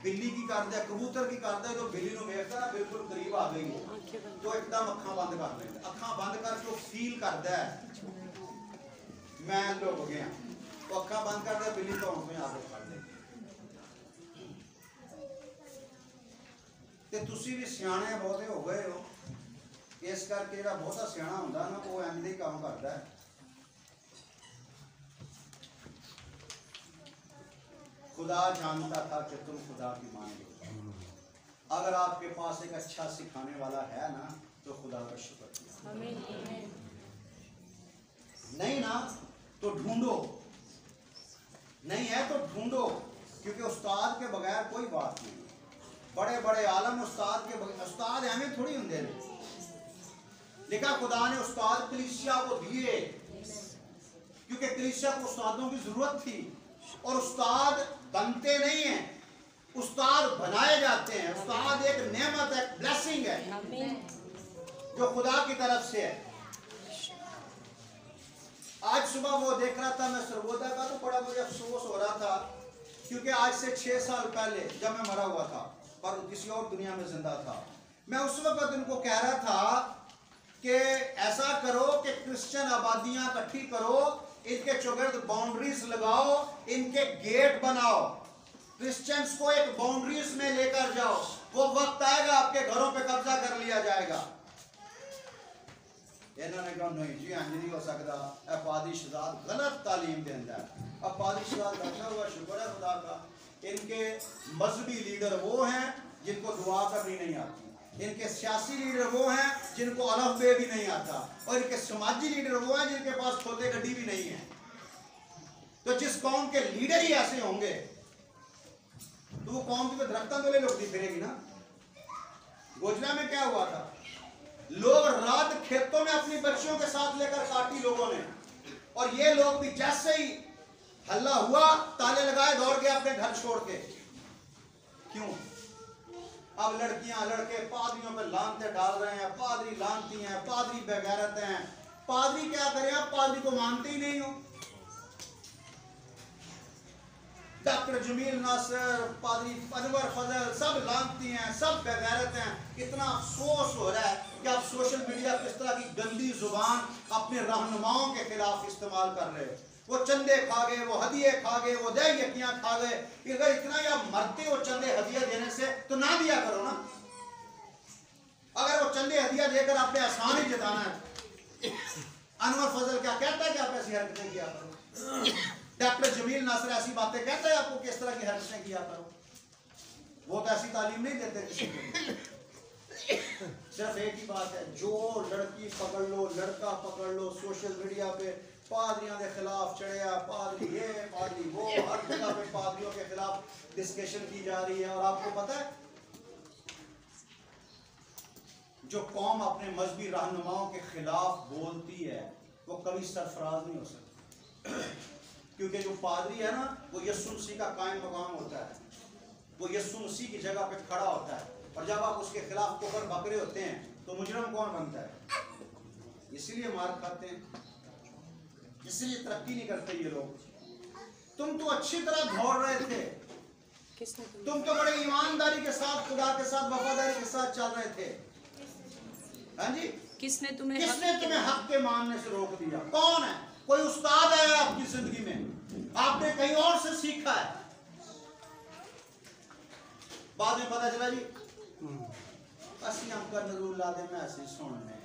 बिल्ली की करता है, कबूतर की करता है, तो बिल्ली को वेखता है बिल्कुल करीब आ गई तो एकदम अखां बंद कर लेता, अखां बंद करके फील करता है मैं लुक गया, तो अखां बंद करता है, बिल्ली धौन में आके फड़ लेती। ते तुसी भी सियाणे बहुते हो गए हो, इस करके जेड़ा बहुता सियाणा हुंदा ना वो एवें दे काम करता है। खुदा जानता था कि तुम खुदा की मानोगे। अगर आपके पास एक अच्छा सिखाने वाला है ना तो खुदा का शुक्र, नहीं ना तो ढूंढो, नहीं है तो ढूंढो, क्योंकि उस्ताद के बगैर कोई बात नहीं। बड़े बड़े आलम उस्ताद के बगैर, उस्ताद हमें थोड़ी होंगे, लिखा खुदा ने उस्ताद कलीसिया को दिए क्योंकि कलीसिया को उस्तादों की जरूरत थी, और उस्ताद बनते नहीं हैं, उस्ताद बनाए जाते हैं। उस्ताद एक नेमत है, ब्लेसिंग है जो खुदा की तरफ से है। आज सुबह वो देख रहा था मैं सर्वोदय का, तो बड़ा मुझे अफसोस हो रहा था क्योंकि आज से 6 साल पहले जब मैं मरा हुआ था पर किसी और दुनिया में जिंदा था, मैं उस वक्त उनको कह रहा था कि ऐसा करो कि क्रिश्चियन आबादियां इकट्ठी करो, इनके चौगिर्द बाउंड्रीज लगाओ, इनके गेट बनाओ, क्रिश्चियंस को एक बाउंड्रीज में लेकर जाओ। वो वक्त आएगा आपके घरों पे कब्जा कर लिया जाएगा। इन्होंने कहा नहीं जी इंज नहीं हो सकता, पादी शहजाद गलत तालीम देता है। अब पादी शहजाद बैठा हुआ, शुक्र है खुदा का, इनके मजहबी लीडर वो हैं जिनको दुआ करनी नहीं आती, इनके सियासी लीडर वो हैं जिनको अलफ बे भी नहीं आता, और इनके समाजी लीडर वो हैं जिनके पास खोते गड्डी भी नहीं है। तो जिस कौम के लीडर ही ऐसे होंगे तो वो कौम की तो दरख्तां तले लुकती फिरेगी ना। गोजरा में क्या हुआ था, लोग रात खेतों में अपनी बच्चियों के साथ लेकर काटी लोगों ने, और ये लोग भी जैसे ही हल्ला हुआ ताले लगाए दौड़ गए अपने घर छोड़ के। क्यों? अब लड़कियां लड़के पादरियों पर लानते डाल रहे हैं, पादरी लानती हैं, पादरी बेगैरत हैं। पादरी क्या करें, आप पादरी को मानते ही नहीं हो। डॉक्टर जमील नासिर, पादरी अनवर फजल सब लानती हैं, सब बेगैरत हैं। कितना अफसोस हो रहा है कि आप सोशल मीडिया पर इस तरह की गंदी जुबान अपने रहनुमाओं के खिलाफ इस्तेमाल कर रहे हो। वो चंदे खा गए, वो हदिये खा गए, वो दह यकियां खा गए। अगर इतना ही आप मरते हो चंदे हदिया देने से तो ना दिया करो ना। अगर वो चंदे हदिया देकर आपने आसान ही जिताना है। अनवर फजल क्या कहता है कि आप ऐसी हरकतें किया करो? डॉक्टर जमील नासिर ऐसी बातें कहता है आपको किस तरह की हरकतें किया करो? वो तो ऐसी तालीम नहीं देते किसी को। सिर्फ एक ही बात है, जो लड़की पकड़ लो, लड़का पकड़ लो, सोशल मीडिया पे पादरियों के खिलाफ चढ़िया, पादरी ये पादरी वो, हर जगह पे पादरियों के खिलाफ डिस्कशन की जा रही है। और आपको पता है, जो कौम अपने मजहबी रहनुमाओं के खिलाफ बोलती है वो कभी सरफराज नहीं हो सकती। क्योंकि जो पादरी है ना, वो यीशु मसीह का कायम मकाम होता है, वो यीशु मसीह की जगह पे खड़ा होता है। और जब आप उसके खिलाफ कुफर बकरे होते हैं तो मुजरम कौन बनता है? इसीलिए मार खाते हैं, इसलिए तरक्की नहीं करते ये लोग। तुम तो अच्छी तरह दौड़ रहे थे, तुम तो बड़े ईमानदारी के साथ, खुदा के साथ, वफादारी के साथ चल रहे थे। हाँ जी, किसने तुम्हें हक के मानने से रोक दिया? कौन है? कोई उस्ताद है आपकी जिंदगी में? आपने कहीं और से सीखा है? बाद में पता चला जी असि हमका नरूल्ला दे मैसेज सुनने,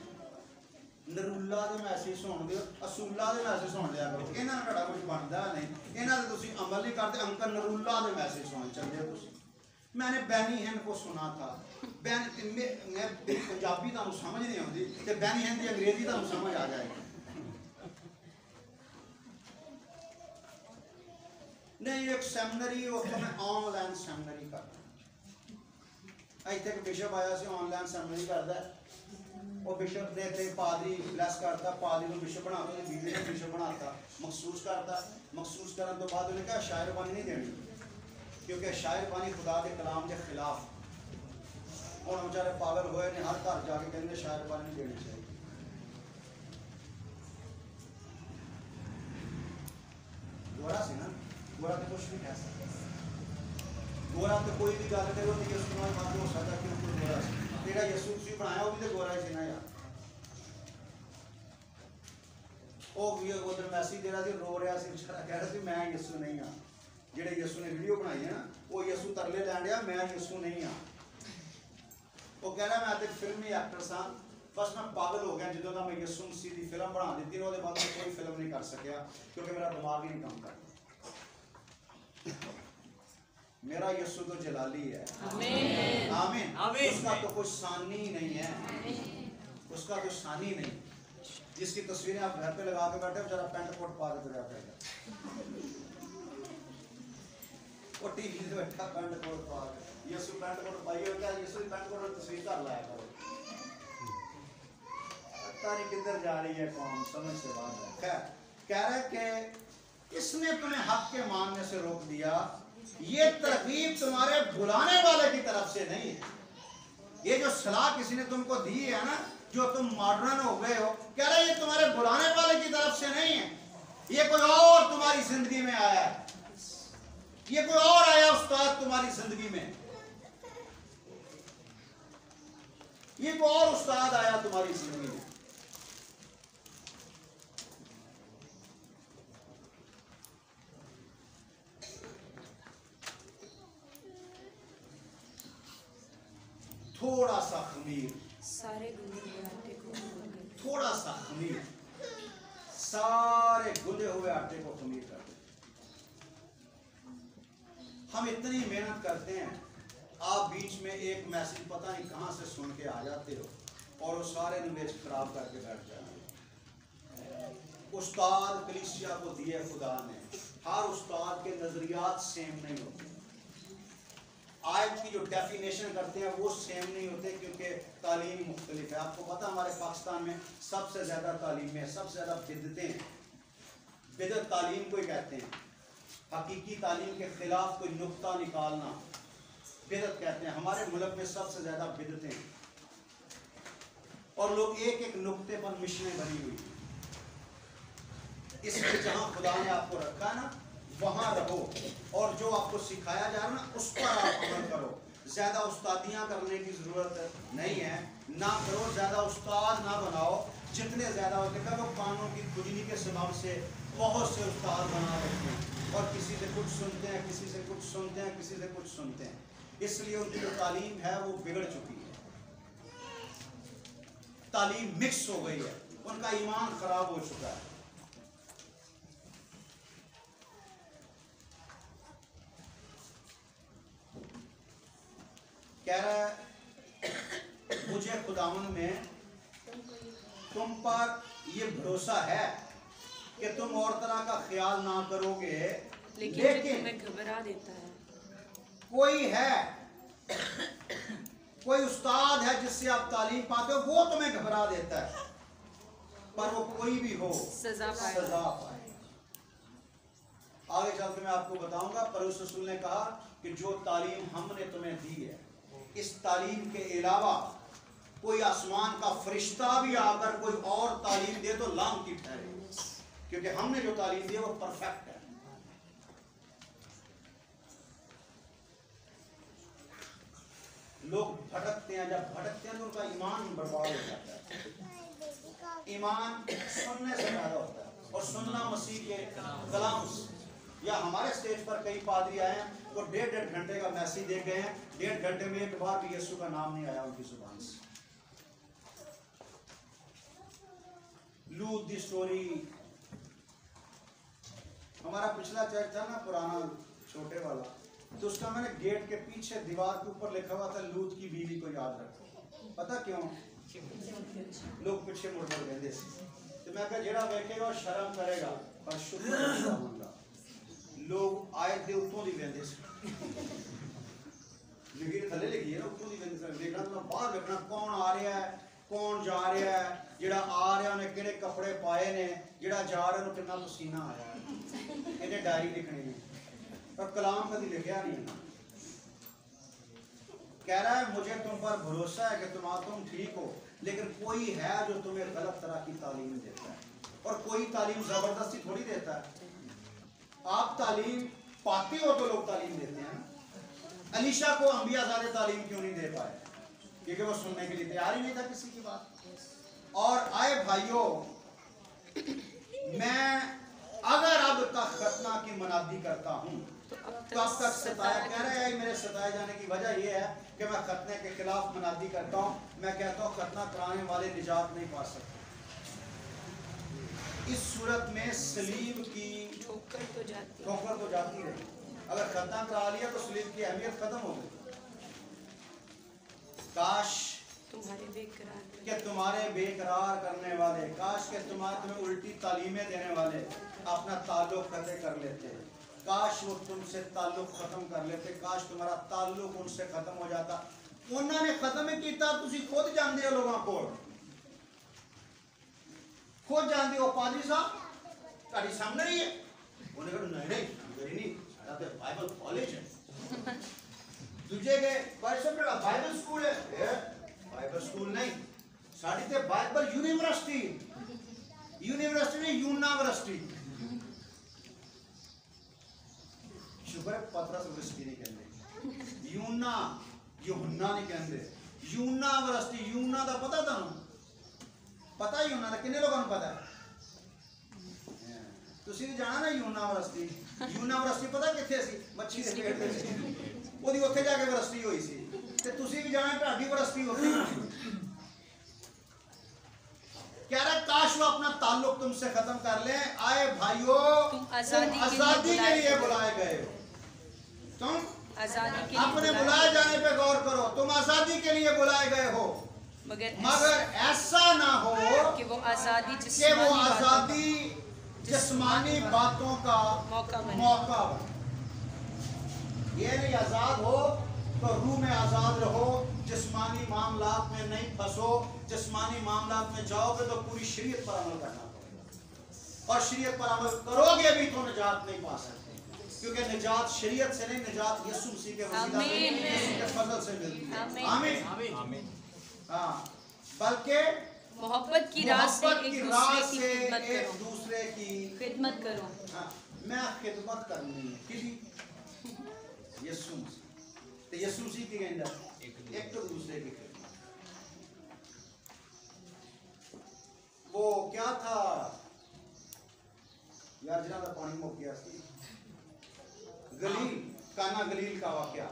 नरूल्ला दे मैसेज सुन दियो, असूला दे मैसेज सुन लिया करो। इन्हां नाल बड़ा कुछ बनदा नहीं, इन्हां ते तुसीं अमल नहीं करते। अंकल नरूल्ला दे मैसेज सुन चलदे हो तुसीं। मैंने बैनी हिंद को सुना था। मैं पंजाबी तो समझ नहीं आती, तो बैनी हिंद की अंग्रेजी तो समझ आ जाएगी। नहीं, एक सैमिनरी उत्थे मैं ऑनलाइन सैमिनरी करदा। इत्थे एक बिशप आया सी, ऑनलाइन सैमिनरी करदा। वो बिशप ने इत्थे पादरी ब्लैस करता, पादरी को बिशप बना के बीबी ने बिशप बनाता, मखसूस करता। मखसूस करने तो बाद उन्हें कहा शायर पानी नहीं देनी, क्योंकि शायर पानी खुदा के कलाम के खिलाफ। और बेचारे पागल होए ने हर घर जाके कहते शायर पानी नहीं देनी चाहिए। गोरा सी ना, गोरा तो कुछ नहीं कह सकता। गोरा तो कोई भी गल करो तो यीशु नाल मार हो सकता, क्योंकि गोरा सी। तेरा यीशु मसीह बनाया वो भी तो गोरा ही सी ना यार। वो भी उधर मैसेज दे रहा सी, रो रहा सी बेचारा, कह रहा सी मैं यीशु नहीं हाँ। जेड़े यीशु ने वीडियो बनाई है ना, वो यीशु तरले लैन दिया, मैं यीशु नहीं हाँ। वो कह रहा मैं तो फिल्मी एक्टर सा, बस मैं पागल हो गया जो का मैं यीशु मसीह की फिल्म बना दी, और बाद में कोई फिल्म नहीं कर सकिया क्योंकि मेरा दिमाग ही नहीं काम करता। मेरा यीशु तो जलाली है। आमीन आमीन आमीन। उसका तो कोई सानी नहीं है, उसका कोई सानी नहीं। जिसकी तस्वीरें आप घर पे लगा के बैठे हो, जरा पैंट कोट पा के तुरा फिरता, वो टीवी पे बैठा पैंट कोट पा के, यीशु पैंट कोट पाई हो क्या? यीशु की पैंट कोट तस्वीर कर लाया करो। पता नहीं किधर जा रही है कौम, समझ से बाहर है। खैर, कह रहे कि इसने तुम्हें हक के मानने से रोक दिया, ये तरकीब तुम्हारे बुलाने वाले की तरफ से नहीं है। ये जो सलाह किसी ने तुमको दी है ना, जो तुम मॉडर्न हो गए हो, कह रहे ये तुम्हारे बुलाने वाले की तरफ से नहीं है। ये कोई और तुम्हारी जिंदगी में आया है, ये कोई और आया उस्ताद तुम्हारी जिंदगी में, ये कोई और उस्ताद आया तुम्हारी जिंदगी में। थोड़ा सा खमीर, सारे गुनाह को थोड़ा सा खमीर, सारे गुंदे हुए आटे को खमीर कर देते। हम इतनी मेहनत करते हैं, आप बीच में एक मैसेज पता नहीं कहां से सुन के आ जाते हो और वो सारे नवेश खराब करके बैठ जाते। उस्ताद कलीसिया को दिए खुदा ने, हर उस्ताद के नजरियात सेम नहीं होते, आयत की जो डेफिनेशन करते हैं वो सेम नहीं होते, क्योंकि तालीम मुख्तलिफ है। आपको पता हमारे पाकिस्तान में सबसे ज़्यादा तालीम है, सबसे ज़्यादा बिदतें हैं। बिदत तालीम को ही कहते हैं, हकीकी तालीम के खिलाफ कोई नुक्ता निकालना बिदत कहते हैं। हमारे मुल्क में सबसे ज़्यादा बिदतें हैं और लोग एक एक नुक्ते पर मिशनें बनी हुई। इसलिए जहाँ खुदा ने आपको रखा है ना, वहाँ रहो और जो आपको सिखाया जा रहा है ना उस पर आप अमल करो। ज़्यादा उस्तादियाँ करने की ज़रूरत नहीं है, ना करो, ज़्यादा उस्ताद ना बनाओ। जितने ज़्यादा होते हैं वो कानों की खुजली के सबब से बहुत से उस्ताद बना रखते हैं और किसी से कुछ सुनते हैं, किसी से कुछ सुनते हैं, किसी से कुछ सुनते हैं। इसलिए उनकी जो तालीम है वो बिगड़ चुकी है, तालीम मिक्स हो गई है, उनका ईमान खराब हो चुका है। कह रहा है मुझे खुदावन में तुम पर ये भरोसा है कि तुम और तरह का ख्याल ना करोगे, लेकिन तुम्हें घबरा देता है। कोई है, कोई उस्ताद है जिससे आप तालीम पाते हो, वो तुम्हें घबरा देता है, पर वो कोई भी हो सजा पाए। आगे चल के मैं आपको बताऊंगा। परोस रसूल ने कहा कि जो तालीम हमने तुम्हें दी है, इस तालीम के अलावा कोई आसमान का फरिश्ता भी आकर कोई और तालीम दे तो लाम की ठहरे, क्योंकि हमने जो तालीम दी है वो परफेक्ट है। लोग भटकते हैं, जब भटकते हैं तो उनका ईमान बर्बाद हो जाता है। ईमान सुनने से पैदा होता है और सुनना मसीह के कलाम से। या हमारे स्टेज पर कई पादरी आए हैं, वो 1.5 घंटे का मैसेज दे गए हैं, 1.5 घंटे में एक बार भी यीशु का नाम नहीं आया उनकी जुबान से। लूत दी स्टोरी, हमारा पिछला चर्च था ना पुराना छोटे वाला, तो उसका मैंने गेट के पीछे दीवार के ऊपर लिखा हुआ था लूत की बीवी को याद रखो। पता क्यों? लोग पीछे मुड़ मुड़ कहते, तो मैं कहा जेड़ा वेखेगा और शर्म करेगा और शुक्र होगा। लोग आए थे उत्तों दी वेंदे लेकिन थले लिखी है ना उत्तों दी वेंदे देखना, तो बाहर देखना कौन आ रहा है कौन जा रहा है, जेड़ा आ रहा उन्हें किहड़े कपड़े पाए ने, जेड़ा जा रहा उन्हें कितना पसीना आया है। इन्हें डायरी लिखनी है पर कलाम कभी लिखा नहीं है। कह रहा है मुझे तुम पर भरोसा है कि तुम ठीक हो, लेकिन कोई है जो तुम्हें गलत तरह की तालीम देता है, और कोई तालीम जबरदस्ती थोड़ी देता है। आप तालीम पाते हो तो लोग तालीम देते हैं। अलीशा को अंबिया ज़ादे तालीम क्यों नहीं दे पाए? क्योंकि वो सुनने के लिए तैयार ही नहीं था किसी की बात। और आए भाइयों, मैं अगर अब तक खतना की मनादी करता हूँ तो अब तक सताया, कह रहे हैं मेरे सताए जाने की वजह यह है कि मैं खतने के खिलाफ मनादी करता हूँ। मैं कहता हूँ खतना कराने वाले निजात नहीं पा सकते। इस सूरत में सलीब की ठोकर तो जाती रही। अगर खतना करा लिया तो सलीब की अहमियत खत्म हो गई। काश तुम्हारे बेकरार करने वाले, काश के तुम्हें उल्टी तालीमें देने वाले अपना ताल्लुक खत्म कर लेते, काश वो तुमसे ताल्लुक खत्म कर लेते, काश तुम्हारा ताल्लुक उनसे खत्म हो जाता। उन्होंने खत्म किया, तुसी खुद जानते हो, लोगों को खुद जानते हो। पादरी साहब तारी सामने रही है, उन्हें कहा नहीं बाइबल कॉलेज है, दूजे के बाइबल स्कूल है। बाइबल स्कूल नहीं, साड़ी ते बाइबल यूनिवर्सिटी, यूनिवर्सिटी नहीं यूनिवर्सिटी। शुक्र है पतरस यूनिवर्सिटी नहीं कहते, यूना यूहन्ना नहीं कहते, यूनिवर्सिटी। यूना का पता था, पता ही यूना का किन्ने लोगों को पता है? तुसी भी जाना ना यूनिवर्सिटी। यूनिवर्सिटी पता किथे सी? मच्छी दे पेट ते सी, ओदी उत्थे जाके यूनिवर्सिटी होई सी, ते तुसी भी जाना ढाडी यूनिवर्सिटी होती। कह रहा काश वो अपना ताल्लुक तुमसे खत्म कर ले। आए भाइयों, तुम आजादी के लिए बुलाए गए हो। तुम आजादी के अपने बुलाए जाने पे गौर करो, तुम आजादी के लिए बुलाए गए हो, मगर ऐसा ना हो कि वो आजादी जिस्मानी बातों का मौका बने। ये नहीं आजाद हो तो रूह में आजाद रहो, जिस्मानी मामलात में नहीं फंसो। जिस्मानी मामलात में जाओगे तो पूरी शरीयत पर अमल करना पड़ेगा, और शरीयत पर अमल करोगे भी तो निजात नहीं पा सकते, क्योंकि निजात शरीयत से नहीं, निजात यीशु मसीह के वसीला से, यीशु के फजल से मिलती है। आमीन आमीन। हाँ, बल्कि मोहब्बत की राह से एक दूसरे की खिदमत करो। हाँ, मैं खिदमत करनी है किसी यीशु मसीह ते यीशु मसीह की कहंदा एक तो दूसरे की खिदमत। वो क्या था यार, जिन्हों का पानी मुक गया सी, गलील, काना गलील का वाकया।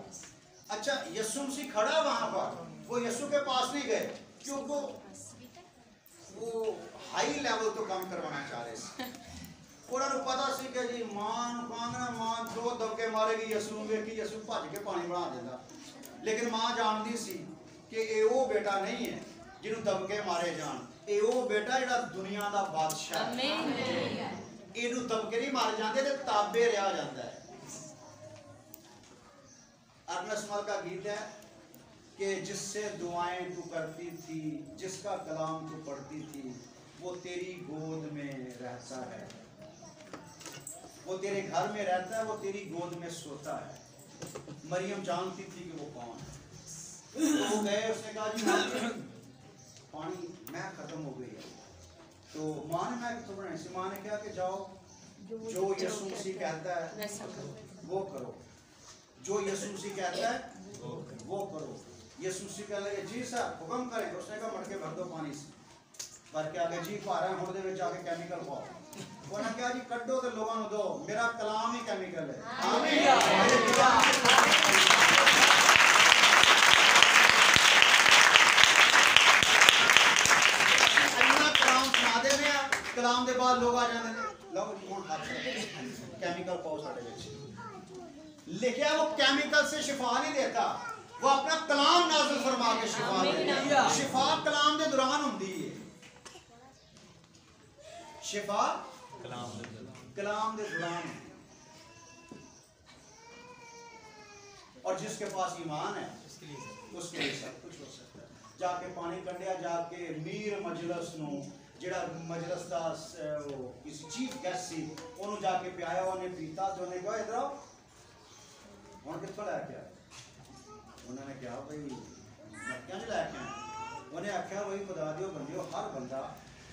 अच्छा, यीशु मसीह खड़ा वहां पर, वो यीशु के पास नहीं गए क्योंकि वो हाई लेवल तो काम करवाना चाह रहे थे। उन्होंने पता सी कि जी मां कांगना, मां दो दबके मारेगी यीशु ਨੂੰ ਵੇਖੀ यीशु भज के पानी बना देता, लेकिन मां जानती सी कि ये वो बेटा नहीं है जिन्होंने दबके मारे जान, ये वो बेटा जिहड़ा दुनिया का बादशाह है। इनू दबके नहीं मारे जाते, ताबे रहा जाता है। अर्नस्ट मल का गीत है कि जिससे दुआएं तू करती थी, जिसका कलाम तू पढ़ती थी, वो तेरी गोद में रहता है, वो तेरे घर में रहता है, वो तेरी गोद में सोता है। मरियम जानती थी कि वो कौन है, तो वो गए, उसने कहा जी पानी मैं खत्म हो गई है। तो माँ ने मैं कितों बनाई सी, माँ ने कहा कि जाओ जो यीशु मसीह कहता है वो करो, जो यीशु मसीह कहता है वो करो। यीशु मसीह कह लगे जी सर हुक्म करें, उसने कहा मटके भर दो पानी से, भर के आगे जी भारा है हुण दे विच जाके केमिकल पाओ। उन्होंने कहा जी कड्डो तो लोगों को दो, मेरा कलाम ही केमिकल है। आमीन। कलाम के बाद लोग आ जाते हैं, लो हुण हाथ केमिकल पाओ साडे विच। लिखिया वो केमिकल से शिफा नहीं देता, वो अपना कलाम नाज़िल फरमा के शिफा देता। शिफा कलाम के दौरान होती है, शिफा कलाम के दौरान। और जिसके पास ईमान है उसके लिए सब कुछ हो सकता है। जाके पानी कढ़िया, जाके मीर मजलस नूं जिहड़ा मजलस दा किसी चीफ गेस्ट सी ओनू जाके पियाया, उन्हें पीता, तो उन्हें कहा इधर आओ हुण कित्थों लैके आए। उन्होंने कहा भाई मटकियां च लैके आए। उन्हें आख्या भाई खुदा दिओ बंदिओ, हर बंदा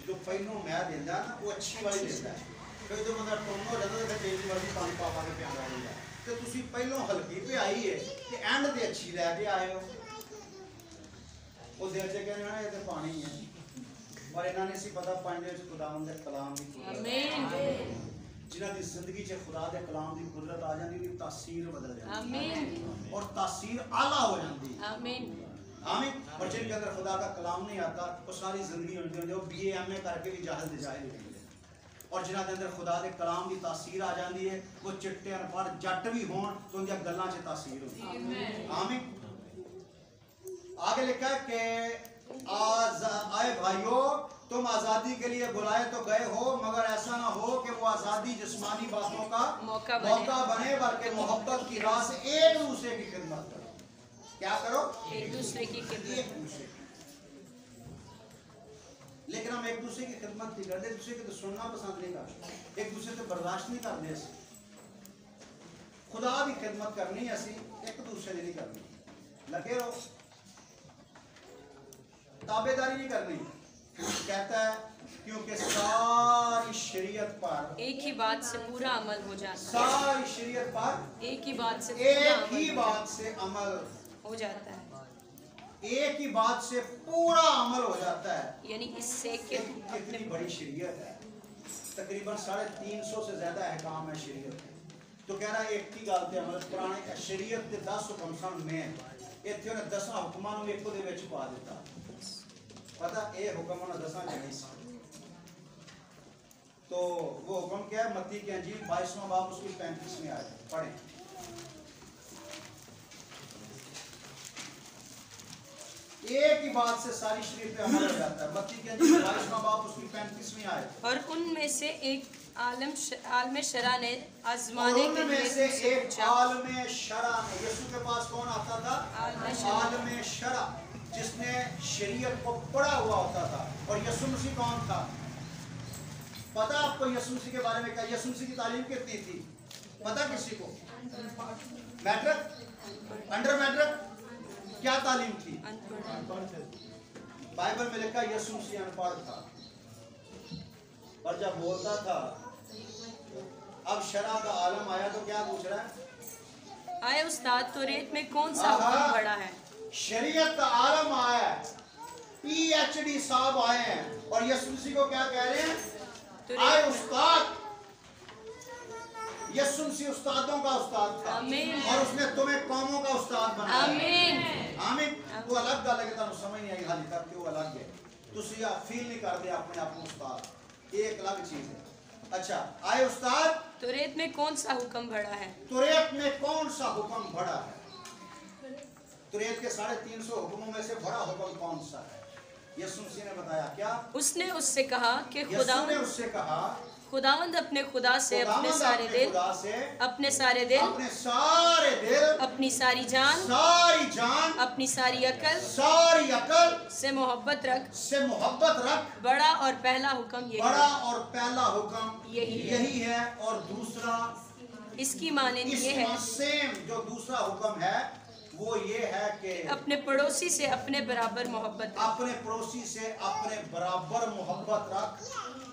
जो पहलों मैं देंदा ना वो अच्छी वाली देंदा है, फिर जो बंदा टुन्न हो जाता तो तेजी वाली पानी पा के पियादा होंदा। तो तुसीं पहलों हल्की पे आई है ते एंड ते अच्छी लैके आए हो। वो दिल च कहना ये तो पानी है, पर इन्हां ने सी पता पानी दे विच खुदावंद दे कलाम दी कुदरत, जिन्हां दी जिंदगी च खुदा दे कलाम दी कुदरत आ जाती, दी तासीर बदल जाती। आमीन। और तासीर आला हो जाती। आमीन आमीन। और जिनके अंदर खुदा का कलाम नहीं आता वो सारी जिंदगी उनके अंदर BA MA करके भी जाहिल दे जाहिल निकलते। और जिन्हां दे अंदर खुदा दे कलाम दी तासीर आ जाती है, वो चिट्टे अनपढ़ जट भी होण तो उनकी गल्लां च तासीर होती। आमीन। आगे लिखा है कि आए भाइयों, तुम आजादी के लिए बुलाए तो गए हो, मगर ऐसा ना हो कि वो आजादी जिस्मानी बातों का मौका बने, बल्कि मोहब्बत की राह से एक दूसरे की खिदमत करो। क्या करो? एक दूसरे की खिदमत। लेकिन हम एक दूसरे की खिदमत नहीं करते, एक दूसरे को तो सुनना पसंद नहीं करते, एक दूसरे को बर्दाश्त नहीं करते। खुदा की खिदमत करनी है, असी एक दूसरे की नहीं करनी। लगे रहो, ताबेदारी नहीं करनी। कहता है क्योंकि सारी शरीयत पर एक ही बात से पूरा अमल हो जाता है। सारी शरीयत पर एक ही बात से अमल हो जाता है। एक ही बात से पूरा अमल हो जाता है। यानी इससे कितनी बड़ी शरीयत है, तकरीबन 350 से ज्यादा अहकाम है शरीयत। तो कह रहा है एक ही गल ते अमल। पुराने शरीयत के 10 हुक्म सन में, इत्थे उन्हें 10 हुक्मां नूं एक दे विच पा दिता। पता ये हुक्म उन्हें 10 नहीं सी, तो वो हुक्म क्या है? मत्ती की अंजील 22वां बाब उसकी 35वीं आयत पढ़ें। एक ही बात से सारी शरीयत पे अमल हो जाता है। मत्ती की अंजील 22वां बाब उसकी 35वीं आयत। और उनमें से एक आलम शरा ने आजमाने के लिए से उससे एक पूछा। आलम शरा ने, यीशु के पास कौन आता था? आलम शरा, जिसने शरीयत को पढ़ा हुआ होता था। और यीशु मसीह कौन था? पता आपको यीशु मसीह के बारे में क्या? यीशु मसीह की तालीम कितनी थी पता किसी को? मैट्रिक, अंडर मैट्रिक, क्या तालीम थी? बाइबल में लिखा यीशु मसीह अनपढ़ था, पर जब बोलता था। अब शरा का आलम आया तो क्या पूछ रहा है? आए उस्ताद, तौरात में कौन सा हुक्म बड़ा है? शरीयत का आलम आया है, PhD साहब आए हैं और यीशु मसीह को क्या कह रहे हैं? आए उस्ताद। यीशु मसीह उस्तादों का उस्ताद था। आमीन। और उसने तुम्हें कौमों का उस्ताद बनाया। आमीन। आमीन। वो अलग गल है, तुहानू समझ नहीं आई हाली तक कि वो अलग है। तुसी फील नहीं करते अपने आप को उस्ताद, ये एक अलग चीज है। अच्छा, आए उस्ताद, तौरात में कौन सा हुक्म बड़ा है? तौरात में कौन सा हुक्म बड़ा है? तौरात के 350 हुक्मों में से बड़ा हुक्म कौन सा है? यीशु मसीह ने बताया क्या? उसने उससे कहा कि यीशु ने उससे कहा, खुदावंद अपने खुदा से अपने खुदावंद सारे अपने दिल, खुदा से, अपने सारे दिल, अपने सारे दिल, अपनी सारी जान, अपनी सारी अकल से मोहब्बत रख। बड़ा और पहला हुक्म यही बड़ा है। और पहला हुक्म यही है। और दूसरा इसकी मानिंद ये है, सेम जो दूसरा हुक्म है वो ये है कि अपने पड़ोसी से अपने बराबर मोहब्बत रख। अपने पड़ोसी से अपने बराबर मोहब्बत रख।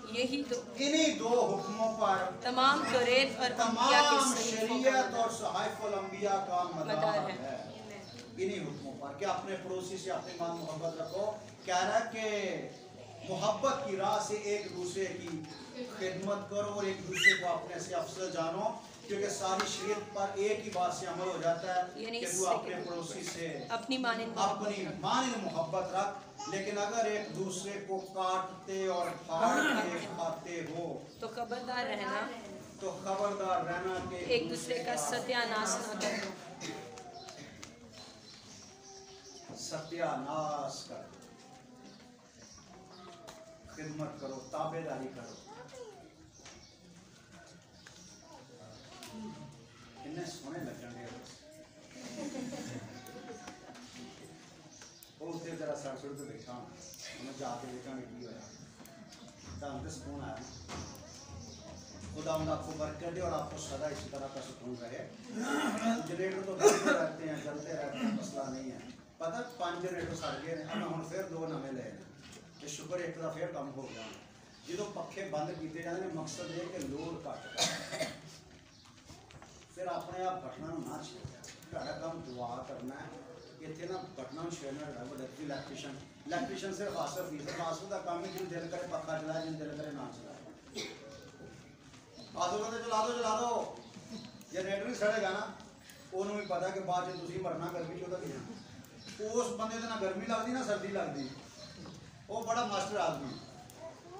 यही दो, इन्हीं दो हुक्मों पर तमाम तौरात और अंबिया के तमाम सहीफों शरीयत का और सहाइफुल अंबिया का मदार मदार है। इन्हीं हुक्मों पर कि अपने पड़ोसी से अपनी मान मोहब्बत रखो। कह रहा है कि मोहब्बत की राह से एक दूसरे की खिदमत करो और एक दूसरे को अपने से अफसर जानो, क्योंकि सारी शरीयत पर एक ही बात से अमल हो जाता है कि तू अपने पड़ोसी से अपनी मानिंद मोहब्बत रख। लेकिन अगर एक दूसरे को काटते और फाड़ के खाते हो तो खबरदार रहना कि एक दूसरे का सत्यानाश न करो। सत्यानाश करो, खिदमत करो, ताबेदारी करो। कितने सोने लगेंगे उसे जरा सड़ पे बैठा मैं जाके देखा की होया तो सुकून आया। खुदा आपको बरकत दे और आपको सदा इसी तरह का सुकून रहे। जनरेटर तो जलते रहते हैं, मसला नहीं है। पता 5 जनरेटर सड़ गए हैं, हम फिर 2 नवे ले तो शुक्र एक का फिर कम हो गया। जो पखे बंद किए जाते हैं मकसद ये कि लोड घट फिर अपने आप घटना ना छेड़िया। काम दुआ करना है। इतने ना घटना छेड़ना इलेक्ट्रीशियन सिर्फ आसर का काम है। जिन दिल करे पखा चलाए, जिन दिल करे ना चलाए। आसो कहते चला दो जनरेटर ही सड़ेगा ना, उन्होंने भी पता कि बाद जो तुम मरना गर्मी चौथा भी उस बंदे ना गर्मी लगती ना सर्दी लगती। वो बड़ा मास्टर आदमी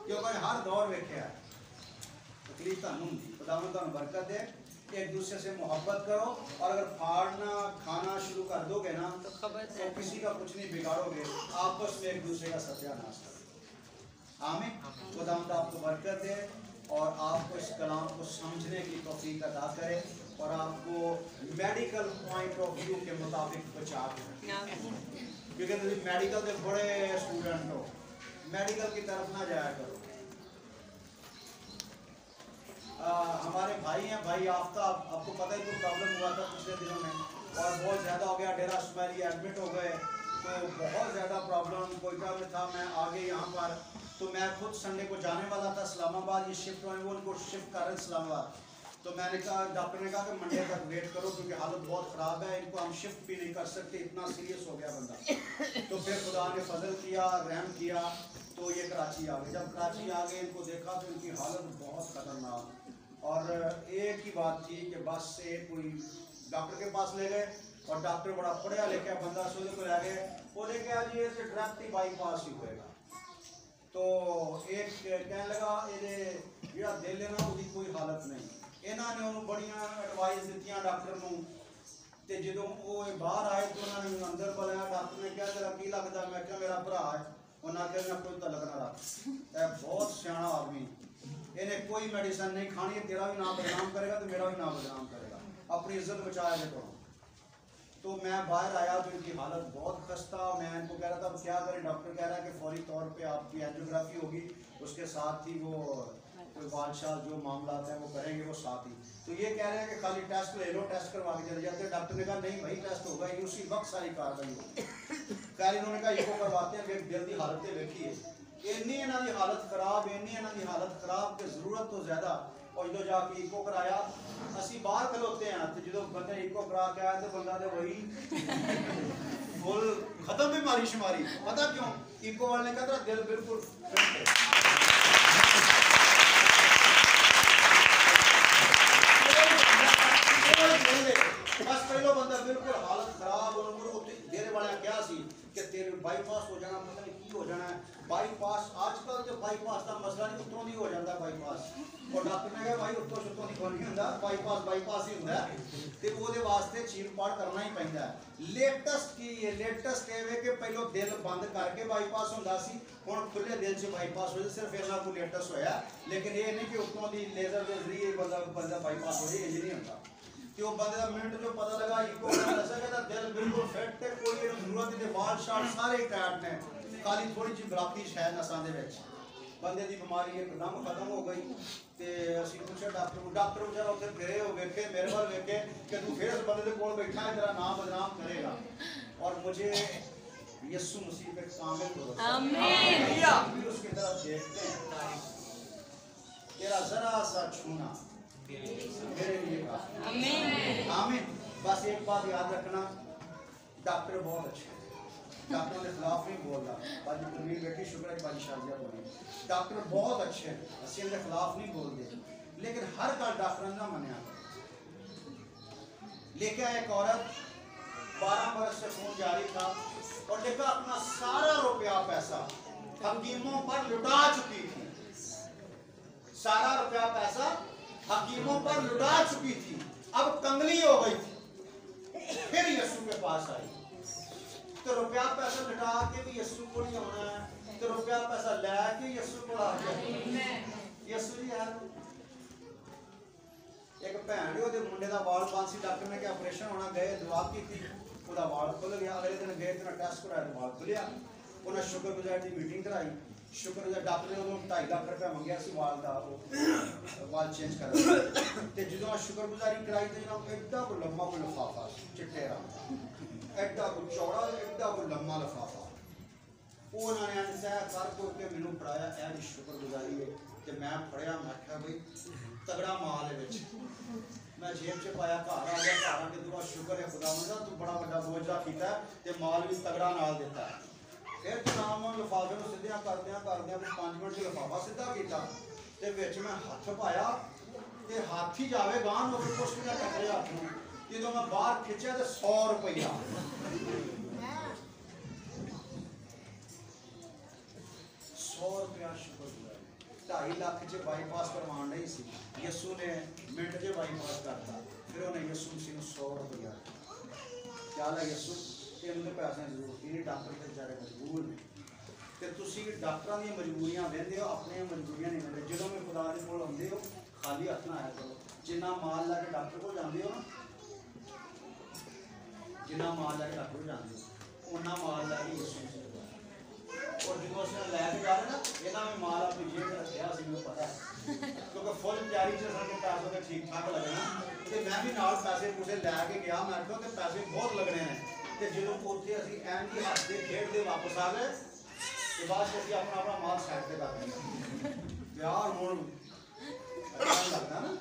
क्योंकि हर दौर वेख्या तकलीफ तुम बरकत दे। एक दूसरे से मोहब्बत करो और अगर फाड़ना खाना शुरू कर दोगे ना तो किसी का कुछ नहीं बिगाड़ोगे, आपस में एक दूसरे का सत्यानाश करो। आमीन। खुदावंद आपको बरकत दे और आपको इस कलाम को समझने की तौफीक अता करे और आपको मेडिकल पॉइंट ऑफ व्यू के मुताबिक बचा करे। क्योंकि तुम मेडिकल के बड़े स्टूडेंट हो, मेडिकल की तरफ ना जाया करो। हमारे भाई हैं, भाई आफ्ताब, आपको पता है कोई प्रॉब्लम हुआ था पिछले दिनों में और बहुत ज़्यादा हो गया, डेरा शुमारी एडमिट हो गए। तो बहुत ज़्यादा प्रॉब्लम कोयटा में था। मैं आगे यहाँ पर तो मैं खुद संडे को जाने वाला था इस्लामाबाद। ये शिफ्ट होने वो उनको शिफ्ट कर रहे इस्लामाबाद। तो मैंने कहा, डॉक्टर ने कहा कि मंडे तक वेट करो क्योंकि हालत बहुत ख़राब है, इनको हम शिफ्ट भी नहीं कर सकते, इतना सीरियस हो गया बंदा। तो फिर खुदा ने फजल किया, रहम किया, तो ये कराची आ गए। जब कराची आ गए इनको देखा तो इनकी हालत बहुत ख़तरनाक और एक ही बात थी कि बस से कोई डॉक्टर के पास ले गए और डॉक्टर बड़ा पढ़िया लिखा बंदा सोले को ले गए। वो लेके आज ये डायरेक्ट बाईपास ही होएगा। तो एक कहने लगा ये दिल है ना उसकी कोई हालत नहीं। इन्होंने उन्होंने बड़ियां एडवाइस दित्तियां डॉक्टर नूं ते जदों वो बाहर आए तो उन्होंने अंदर बुलाया। डॉक्टर ने कहा तेरा की लगता? मैं क्या मेरा भरा है। उन्हें आख्या मैं कोई तलक ना रख। बहुत सियाना आदमी, इन्हें कोई मेडिसिन नहीं खानी, तेरा भी नाम बदनाम करेगा तो मेरा भी नाम बदनाम करेगा, अपनी इज्जत बचाया करो। तो मैं बाहर आया तो इनकी हालत बहुत खस्ता। मैं इनको कह रहा था क्या करें? डॉक्टर कह रहा है कि फौरी तौर पे आपकी एंजियोग्राफी होगी, उसके साथ ही वो कोई बादशाह जो मामला है वो करेंगे वो साथ ही। तो ये कह रहे हैं कि खाली टेस्ट ले लो, टेस्ट करवा के चले जाते हैं। डॉक्टर ने कहा नहीं भाई टेस्ट होगा ही, उसी वक्त सारी कार्रवाई होगी। खैर इन्होंने कहा इको करवाते हैं, दिल की हालत देखिए इन्नी इन्हों की हालत खराब, इन्नी इन्हों की हालत खराब कि जरूरत तो ज्यादा। और जो जाके इको कराया असी बाहर खलोते हैं तो जो बंदे इको करा के आया तो बंदा तो वही फुल खत्म बीमारी शुमारी। पता क्यों? इको वाले का तो दिल बिल्कुल फिट है। बस पहलो बंदा बिल्कुल हालत खराब, देने वाले क्या सी कि तेरे बाईपास हो जाना, पता नहीं की हो जाना है बाईपास। आजकल तो बाईपास का मसला नहीं, उत्तरों ही हो जाता बाईपास। और डॉक्टर ने कहा भाई उत्तों छुत्तों नहीं कोई नहीं होता, बाईपास बाईपास ही होता है। तो वो वास्ते चीर पाड़ करना ही पैंदा है। लेटेस्ट की है, लेटेस्ट है कि पहलो दिल बंद करके बाईपास होता सी, हुण खुले दिल से बाईपास हो। सिर्फ इन्ना को लेटेस्ट होया, लेकिन ये नहीं कि उत्तों की लेजर के जरिए बंदा बाईपास हो जाए, ये नहीं होता। तो बंदे का मिनट जो पता लगा इको दसा दिल बिल्कुल फिट है, कोई जरूरत नहीं, वाल शाल सारे टाइट ने, खाली थोड़ी जी बराबरी शायद नसां दे विच। बंदे की बीमारी एकदम खत्म हो गई। तो असीं पूछा डॉक्टर को, डॉक्टर बेचारा उत्थे फिरे हो वेखे मेरे वाल वेखे कि तू फिर इस बंदे के कोल बैठा है, तेरा नाम बदनाम करेगा। और मुझे यीशु मसीह पे कामिल भरोसा, आमीन, उसकी तरफ देखते हैं, तेरा जरा सा छूना मेरे लिए आमीन आमीन। बस एक बात याद रखना, डॉक्टर बहुत अच्छे, डॉक्टरों के खिलाफ नहीं बोल रहा। बाजी तनवीर बेटी शुक्र है, बाजी शाजिया बोली, डॉक्टर बहुत अच्छे, असि के खिलाफ नहीं बोलते, लेकिन हर गल डॉक्टर ने ना मनिया। लेके एक औरत 12 बरस से खून जारी था और देखा अपना सारा रुपया पैसा हकीमों पर लुटा चुकी थी, सारा रुपया पैसा हकीमों पर लुटा चुकी थी, अब कंगली हो गई थी। फिर यीशु के पास आई तो रुपया पैसा लुटा के भी यीशु को नहीं आना है, तो रुपया पैसा लैके यीशु को आ गया। यीशु जी यार एक भैन ओदे मुंडे दा वाल पांसी, डॉक्टर ने क्या ऑपरेशन होना, गए दवा की थी, ओदा वाल खुल गया। अगले दिन गए तो टेस्ट कराया तो वाल खुलिया। उन्हें शुक्रगुजार की मीटिंग कराई, शुक्रगुजार डॉक्टर ने उन्होंने 2.5 लाख रुपया मंगया सी वाल का, वाल चेंज कर ते जो शुक्रगुजारी कराई तो जनाब एड्डा को लम्मा को लिफाफा चिट्टे रंग, एड्डा को चौड़ा, एड्डा को लम्मा लिफाफा। उन्होंने तय करके मैनू फड़ाया, यह शुक्रगुजारी है। तो मैं फड़िया, मैं क्या भाई तगड़ा माल है, मैं जेब च पाया, घर आ गया, घर आके तू शुक्र है खुदा का तू बड़ा बड़ा बोझा किया ते माल भी तगड़ा नाल दिता है। फिर नाम लिफाफे को सीधिया करदिया 5 मिनट च लिफाफा सीधा किया ते विच मैं हथ पाया ते हाथ ही जावे गां हो के कुछ ना टकरे हाथ में। जो मैं बाहर खिंचा तो 100 रुपया, 100 रुपया शुक्रगुजार। 2.5 लाख च बाईपास करवाने नहीं सी, यीशु ने मिनट च बाईपास करता। फिर उन्हें यीशु मसीह 100 रुपया क्या है, यीशु इन्हें पैसे की जरूरत नहीं, डॉक्टर के बेचारे मजबूर ने। तो तुसी डॉक्टरों दी मजबूरियां वेंदे हो, अपनी मजबूरियां नहीं वेंदे। जो मैं खुदा दे कोल आउंदे हो खाली हथ ना आया करो। जिन्ना माल लैके डॉक्टर को जाते हो ना, जिन्ना माल लैके डॉक्टर को जाते हो उन्ना माल लैके यीशु मसीह को। और जो असं लैके जा रहे ना, इन्हें भी माल अपनी जेब में रखा, मैं पता है, क्योंकि फुल तैयारी से पैसों के ठीक ठाक लगना। तो मैं भी नाल पैसे पूसे लैके गया, मैं तो पैसे बहुत लगने हैं। तो जो उत्थे असीं एन जी हसते खेडते वापस आ गए तो बाद असीं अपना अपना माल साइड पे कर दिया। यार हुण अच्छा लगता ना,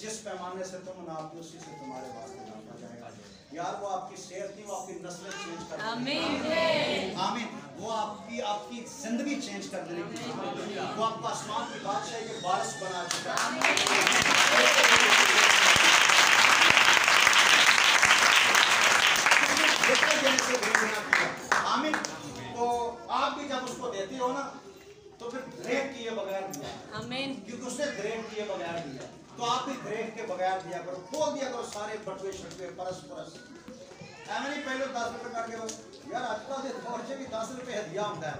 जिस पैमाने से तुम नापते उसी से तुम्हारे वास्ते नापा जाएगा। यार वो आपकी सेहत नहीं, वो आपकी नस्लें चेंज कर देगी। आमीन आमीन। वो आपकी जिंदगी चेंज कर देगी। वो आपको आसमान की बादशाही के वारिस बना चुका है। आमीन। तो आप भी जब उसको देते हो ना तो फिर ब्रेक किए बगैर दिया। किए बगैर दिया, तो आप भी देख के बगैर दिया करो, खोल दिया करो सारे बटवे शटवे परस परस। एवं नहीं पहले 10 रुपए करके बस यार आजकल के दौर से भी 10 रुपए हदिया होता है,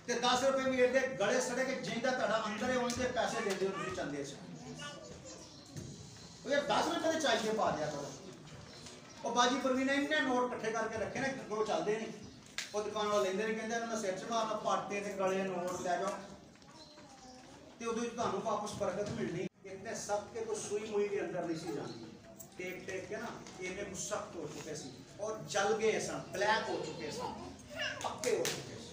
ते 10 रुपए भी एडे गले सड़े के जिंदा तड़ा अंदर है उनके पैसे दे दियो तुम चंदे से। तो यार 10 रुपए चाहिए पा दिया करो। और बाजी परवीन ने इन्ने नोट इकट्ठे करके रखे ना, वो चलते नहीं, वो दुकान वाले लेंदे नहीं, कहते मैं सिर च मारना पाटे ते गले नोट ले जाओ, ते उदों तुहानू वापस बरकत मिलनी। इतने सख्त के कोई सुई मुई भी अंदर नहीं सी जाती, टेक टेक के ना इन्ने कुछ सख्त हो चुके सी और जल गए सन, ब्लैक हो चुके सन, पक्के हो चुके सन।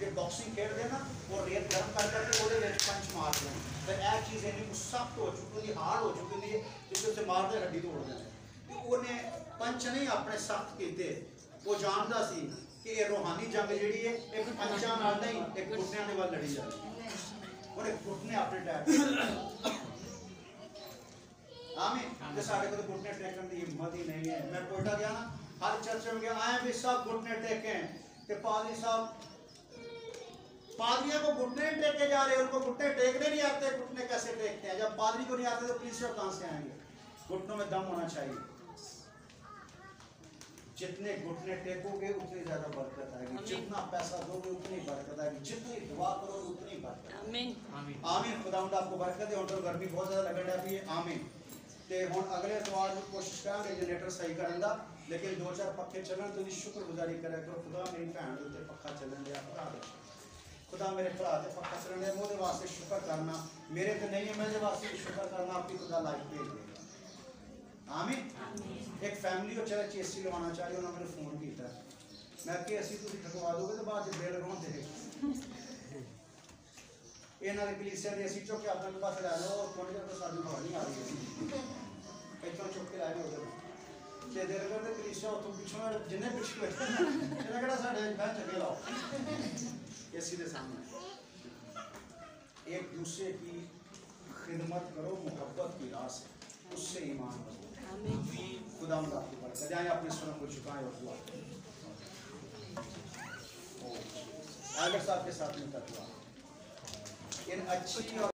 ये बॉक्सिंग खेल दे ना वो रेत गर्म कर करके वो पंच मार दें, फिर यह चीज़ इन्नी कुछ सख्त हो चुकी थी, हार्ड हो चुकी थी, जिससे उसे मार दे हड्डी तोड़ देना। तो उन्हें पंच नहीं अपने सख्त किए, वो जानता सी कि ये रूहानी जंग जी है एक पंचा नाल नहीं, एक घुटने के वाल लड़ी जाती, उन्हें घुटने अपने टैग आमीन। साढ़े को तो घुटने टेकने की हिम्मत ही नहीं है। मैं कोयटा गया ना, हर चर्च में गया, आए भी सब घुटने टेके कि पादरी साहब, पादरियों को घुटने टेके जा रहे हैं, उनको घुटने टेकने नहीं आते, घुटने कैसे टेकते हैं? जब पादरी को नहीं आते तो पुलिस कहां से आएंगे? घुटनों में दम होना चाहिए। जितने घुटने टेकोगे उतनी ज्यादा बरकत आएगी, जितना पैसा दोगे उतनी बरकत आएगी, जितनी दुआ करोगे उतनी बरकत। आमीन आमीन। खुदावंद आपको बरकत दे। और गर्मी बहुत ज्यादा लगन लगी है। आमीन। ते हुण अगले इतवार को कोशिश करांगे जनरेटर सही करन दा, लेकिन 2-4 पक्के चलन तो शुक्रगुजारी करे करो। खुदा मेरी भैन दे उत्ते पक्का चलन दिया, खुदा मेरे भरा दे पक्का चलन दिया, मोदे वास्ते शुक्र करना, मेरे ते नहीं है मेरे वास्ते शुक्र करना, आपकी खुदा लाइफ भेज देगा। आमीन। एक फैमिली हो चले चेसी लवाना चाहिए, उन्होंने मेरे फोन किया, मैं कि असी तुम ठकवा दोगे तो बाद बिल रोन दे इन्होंने कलीसिया की असी चुक के अपने पास लै लो, थोड़ी देर तो साड़ी हवा नहीं आ रही है, इतना चुक के लाए उधर जे देर करते कलीसिया उतों पिछों जिन्हें पिछले बैठे इन्हें कहना साढ़े बह चके लाओ एसी के सामने। एक दूसरे की खिदमत करो मोहब्बत की राह से, उससे ईमान बनो। खुदा आपकी बरकत जाए। अपने स्वरों को झुकाएं और दुआ आगे साहब के साथ में दुआ इन अच्छी और